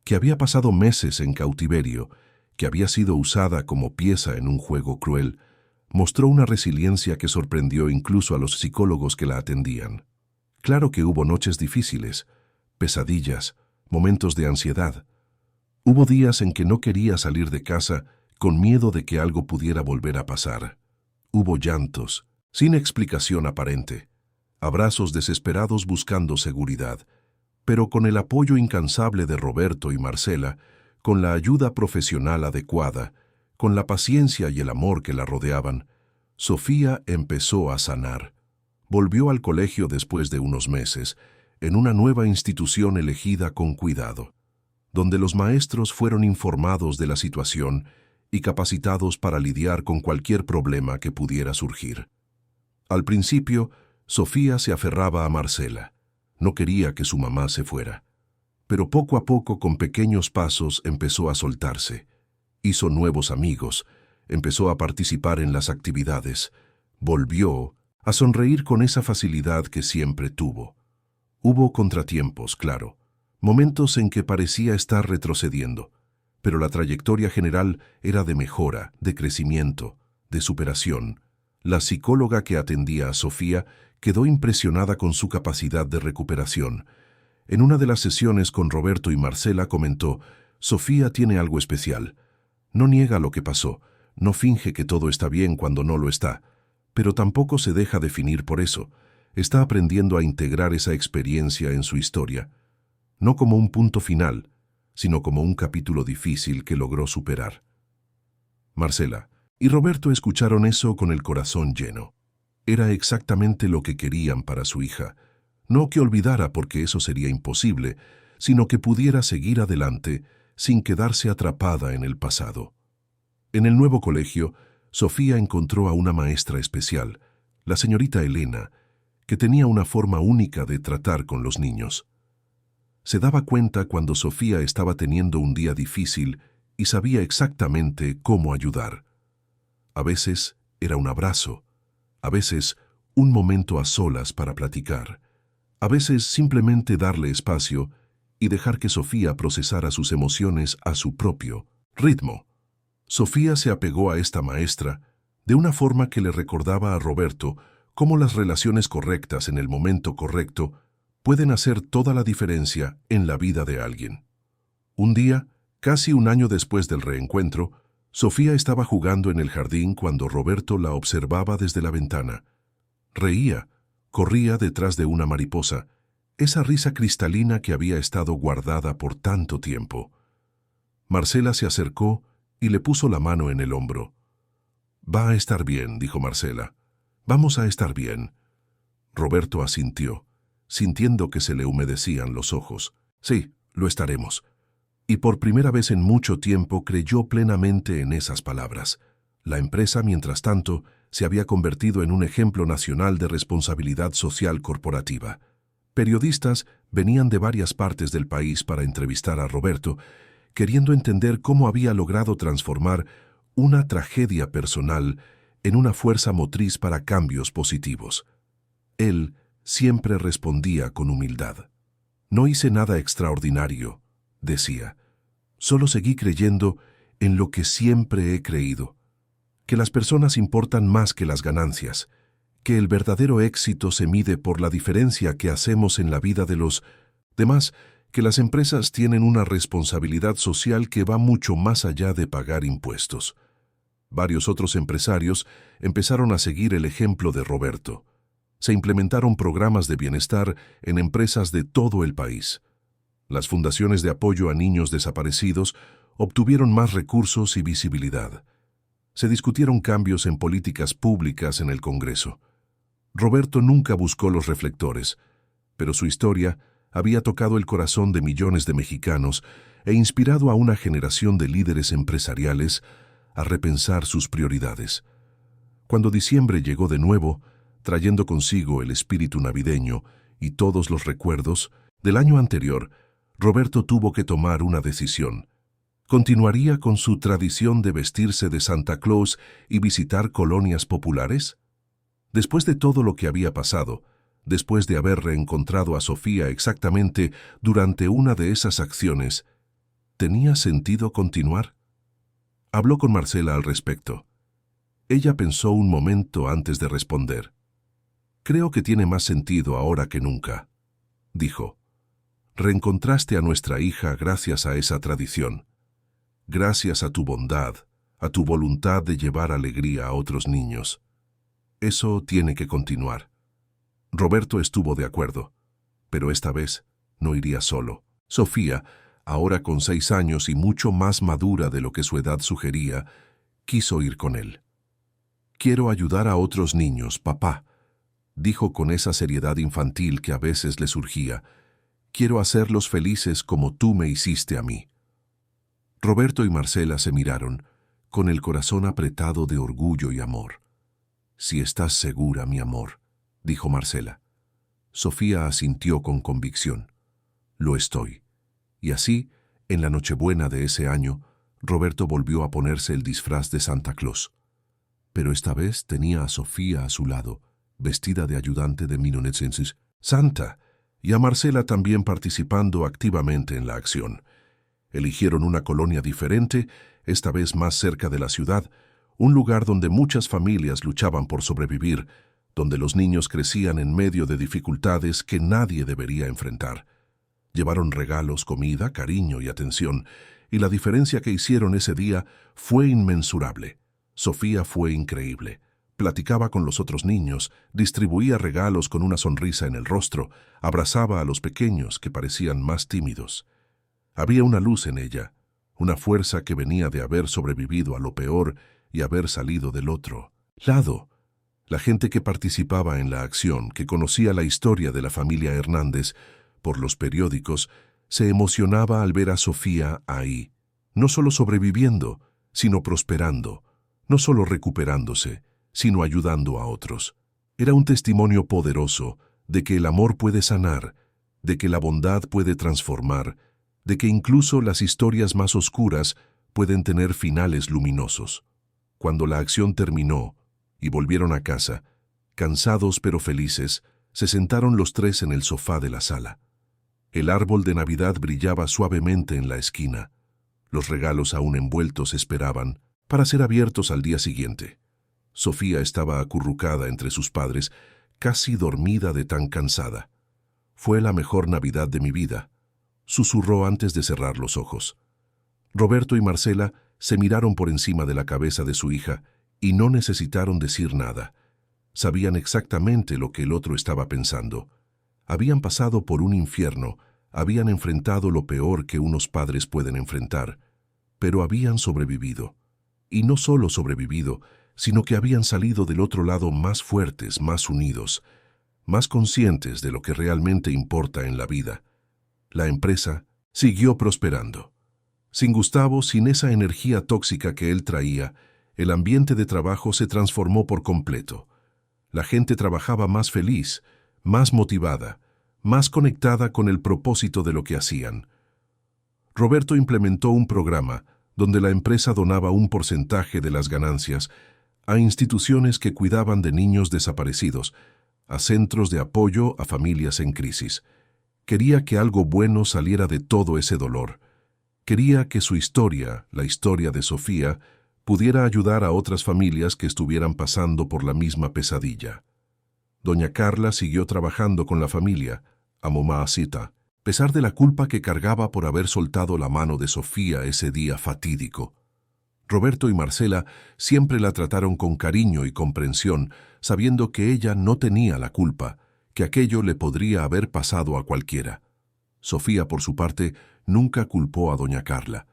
que había pasado meses en cautiverio, que había sido usada como pieza en un juego cruel, mostró una resiliencia que sorprendió incluso a los psicólogos que la atendían. Claro que hubo noches difíciles, pesadillas, momentos de ansiedad. Hubo días en que no quería salir de casa con miedo de que algo pudiera volver a pasar. Hubo llantos, sin explicación aparente, abrazos desesperados buscando seguridad, pero con el apoyo incansable de Roberto y Marcela, con la ayuda profesional adecuada, con la paciencia y el amor que la rodeaban, Sofía empezó a sanar. Volvió al colegio después de unos meses, en una nueva institución elegida con cuidado, donde los maestros fueron informados de la situación y capacitados para lidiar con cualquier problema que pudiera surgir. Al principio, Sofía se aferraba a Marcela. No quería que su mamá se fuera. Pero poco a poco, con pequeños pasos, empezó a soltarse. Hizo nuevos amigos, empezó a participar en las actividades, volvió a sonreír con esa facilidad que siempre tuvo. Hubo contratiempos, claro, momentos en que parecía estar retrocediendo, pero la trayectoria general era de mejora, de crecimiento, de superación. La psicóloga que atendía a Sofía quedó impresionada con su capacidad de recuperación. En una de las sesiones con Roberto y Marcela comentó: «Sofía tiene algo especial. No niega lo que pasó, no finge que todo está bien cuando no lo está, pero tampoco se deja definir por eso. Está aprendiendo a integrar esa experiencia en su historia, no como un punto final, sino como un capítulo difícil que logró superar». Marcela y Roberto escucharon eso con el corazón lleno. Era exactamente lo que querían para su hija. No que olvidara, porque eso sería imposible, sino que pudiera seguir adelante sin quedarse atrapada en el pasado. En el nuevo colegio, Sofía encontró a una maestra especial, la señorita Elena, que tenía una forma única de tratar con los niños. Se daba cuenta cuando Sofía estaba teniendo un día difícil y sabía exactamente cómo ayudar. A veces era un abrazo, a veces un momento a solas para platicar, a veces simplemente darle espacio y dejar que Sofía procesara sus emociones a su propio ritmo. Sofía se apegó a esta maestra de una forma que le recordaba a Roberto cómo las relaciones correctas en el momento correcto pueden hacer toda la diferencia en la vida de alguien. Un día, casi un año después del reencuentro, Sofía estaba jugando en el jardín cuando Roberto la observaba desde la ventana. Reía, corría detrás de una mariposa, esa risa cristalina que había estado guardada por tanto tiempo. Marcela se acercó y le puso la mano en el hombro. «Va a estar bien», dijo Marcela. «Vamos a estar bien». Roberto asintió, sintiendo que se le humedecían los ojos. «Sí, lo estaremos». Y por primera vez en mucho tiempo creyó plenamente en esas palabras. La empresa, mientras tanto, se había convertido en un ejemplo nacional de responsabilidad social corporativa. Periodistas venían de varias partes del país para entrevistar a Roberto, queriendo entender cómo había logrado transformar una tragedia personal en una fuerza motriz para cambios positivos. Él siempre respondía con humildad. «No hice nada extraordinario», decía. «Solo seguí creyendo en lo que siempre he creído, que las personas importan más que las ganancias, que el verdadero éxito se mide por la diferencia que hacemos en la vida de los demás, que las empresas tienen una responsabilidad social que va mucho más allá de pagar impuestos». Varios otros empresarios empezaron a seguir el ejemplo de Roberto. Se implementaron programas de bienestar en empresas de todo el país. Las fundaciones de apoyo a niños desaparecidos obtuvieron más recursos y visibilidad. Se discutieron cambios en políticas públicas en el Congreso. Roberto nunca buscó los reflectores, pero su historia había tocado el corazón de millones de mexicanos e inspirado a una generación de líderes empresariales a repensar sus prioridades. Cuando diciembre llegó de nuevo, trayendo consigo el espíritu navideño y todos los recuerdos del año anterior, Roberto tuvo que tomar una decisión. ¿Continuaría con su tradición de vestirse de Santa Claus y visitar colonias populares? Después de todo lo que había pasado, después de haber reencontrado a Sofía exactamente durante una de esas acciones, ¿tenía sentido continuar? Habló con Marcela al respecto. Ella pensó un momento antes de responder. «Creo que tiene más sentido ahora que nunca», dijo. «Reencontraste a nuestra hija gracias a esa tradición, gracias a tu bondad, a tu voluntad de llevar alegría a otros niños. Eso tiene que continuar». Roberto estuvo de acuerdo, pero esta vez no iría solo. Sofía, ahora con 6 años y mucho más madura de lo que su edad sugería, quiso ir con él. «Quiero ayudar a otros niños, papá», dijo con esa seriedad infantil que a veces le surgía. «Quiero hacerlos felices como tú me hiciste a mí». Roberto y Marcela se miraron, con el corazón apretado de orgullo y amor. «Si estás segura, mi amor», dijo Marcela. Sofía asintió con convicción. «Lo estoy». Y así, en la Nochebuena de ese año, Roberto volvió a ponerse el disfraz de Santa Claus. Pero esta vez tenía a Sofía a su lado, vestida de ayudante de Minonetsensis Santa, y a Marcela también participando activamente en la acción. Eligieron una colonia diferente, esta vez más cerca de la ciudad, un lugar donde muchas familias luchaban por sobrevivir, donde los niños crecían en medio de dificultades que nadie debería enfrentar. Llevaron regalos, comida, cariño y atención, y la diferencia que hicieron ese día fue inmensurable. Sofía fue increíble. Platicaba con los otros niños, distribuía regalos con una sonrisa en el rostro, abrazaba a los pequeños que parecían más tímidos. Había una luz en ella, una fuerza que venía de haber sobrevivido a lo peor y haber salido del otro lado. La gente que participaba en la acción, que conocía la historia de la familia Hernández por los periódicos, se emocionaba al ver a Sofía ahí, no solo sobreviviendo, sino prosperando, no solo recuperándose, sino ayudando a otros. Era un testimonio poderoso de que el amor puede sanar, de que la bondad puede transformar, de que incluso las historias más oscuras pueden tener finales luminosos. Cuando la acción terminó y volvieron a casa, cansados pero felices, se sentaron los tres en el sofá de la sala. El árbol de Navidad brillaba suavemente en la esquina. Los regalos aún envueltos esperaban para ser abiertos al día siguiente. Sofía estaba acurrucada entre sus padres, casi dormida de tan cansada. «Fue la mejor Navidad de mi vida», susurró antes de cerrar los ojos. Roberto y Marcela se miraron por encima de la cabeza de su hija y no necesitaron decir nada. Sabían exactamente lo que el otro estaba pensando. Habían pasado por un infierno, habían enfrentado lo peor que unos padres pueden enfrentar, pero habían sobrevivido. Y no solo sobrevivido, sino que habían salido del otro lado más fuertes, más unidos, más conscientes de lo que realmente importa en la vida. La empresa siguió prosperando. Sin Gustavo, sin esa energía tóxica que él traía, el ambiente de trabajo se transformó por completo. La gente trabajaba más feliz, más motivada, más conectada con el propósito de lo que hacían. Roberto implementó un programa donde la empresa donaba un porcentaje de las ganancias a instituciones que cuidaban de niños desaparecidos, a centros de apoyo a familias en crisis. Quería que algo bueno saliera de todo ese dolor. Quería que su historia, la historia de Sofía, pudiera ayudar a otras familias que estuvieran pasando por la misma pesadilla. Doña Carla siguió trabajando con la familia, a mamacita, a pesar de la culpa que cargaba por haber soltado la mano de Sofía ese día fatídico. Roberto y Marcela siempre la trataron con cariño y comprensión, sabiendo que ella no tenía la culpa, que aquello le podría haber pasado a cualquiera. Sofía, por su parte, nunca culpó a doña Carla.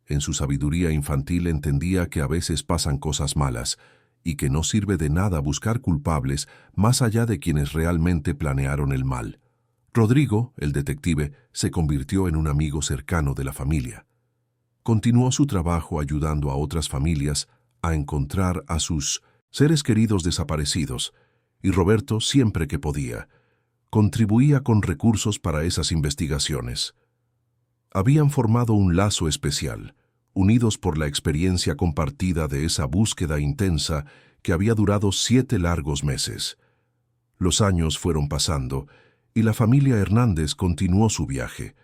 En su sabiduría infantil entendía que a veces pasan cosas malas y que no sirve de nada buscar culpables más allá de quienes realmente planearon el mal. Rodrigo, el detective, se convirtió en un amigo cercano de la familia. Continuó su trabajo ayudando a otras familias a encontrar a sus seres queridos desaparecidos, y Roberto, siempre que podía, contribuía con recursos para esas investigaciones. Habían formado un lazo especial, unidos por la experiencia compartida de esa búsqueda intensa que había durado 7 largos meses. Los años fueron pasando y la familia Hernández continuó su viaje.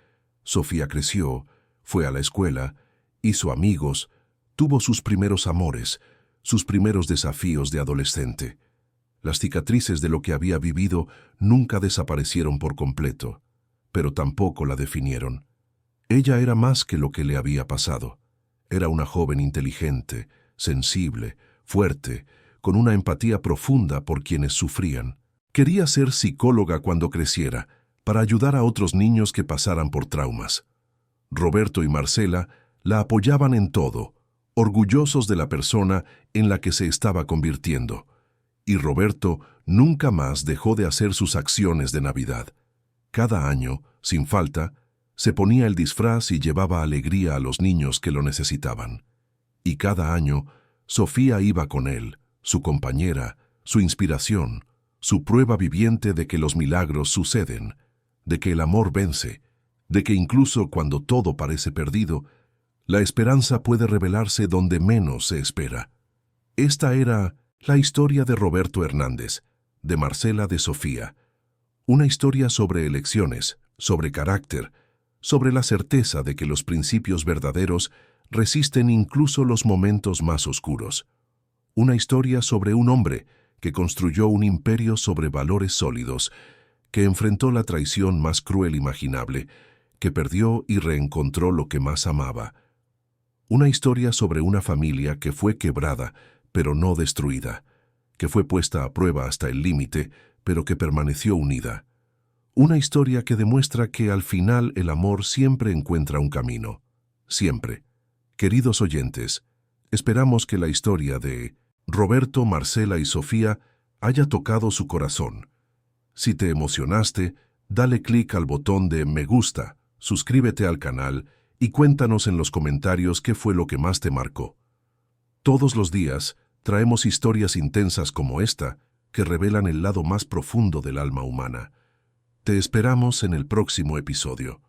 Sofía creció, fue a la escuela, hizo amigos, tuvo sus primeros amores, sus primeros desafíos de adolescente. Las cicatrices de lo que había vivido nunca desaparecieron por completo, pero tampoco la definieron. Ella era más que lo que le había pasado. Era una joven inteligente, sensible, fuerte, con una empatía profunda por quienes sufrían. Quería ser psicóloga cuando creciera, para ayudar a otros niños que pasaran por traumas. Roberto y Marcela la apoyaban en todo, orgullosos de la persona en la que se estaba convirtiendo. Y Roberto nunca más dejó de hacer sus acciones de Navidad. Cada año, sin falta, se ponía el disfraz y llevaba alegría a los niños que lo necesitaban. Y cada año, Sofía iba con él, su compañera, su inspiración, su prueba viviente de que los milagros suceden, de que el amor vence, de que incluso cuando todo parece perdido, la esperanza puede revelarse donde menos se espera. Esta era la historia de Roberto Hernández, de Marcela, de Sofía. Una historia sobre elecciones, sobre carácter, sobre la certeza de que los principios verdaderos resisten incluso los momentos más oscuros. Una historia sobre un hombre que construyó un imperio sobre valores sólidos, que enfrentó la traición más cruel imaginable, que perdió y reencontró lo que más amaba. Una historia sobre una familia que fue quebrada, pero no destruida, que fue puesta a prueba hasta el límite, pero que permaneció unida. Una historia que demuestra que al final el amor siempre encuentra un camino. Siempre. Queridos oyentes, esperamos que la historia de Roberto, Marcela y Sofía haya tocado su corazón. Si te emocionaste, dale clic al botón de me gusta, suscríbete al canal y cuéntanos en los comentarios qué fue lo que más te marcó. Todos los días traemos historias intensas como esta que revelan el lado más profundo del alma humana. Te esperamos en el próximo episodio.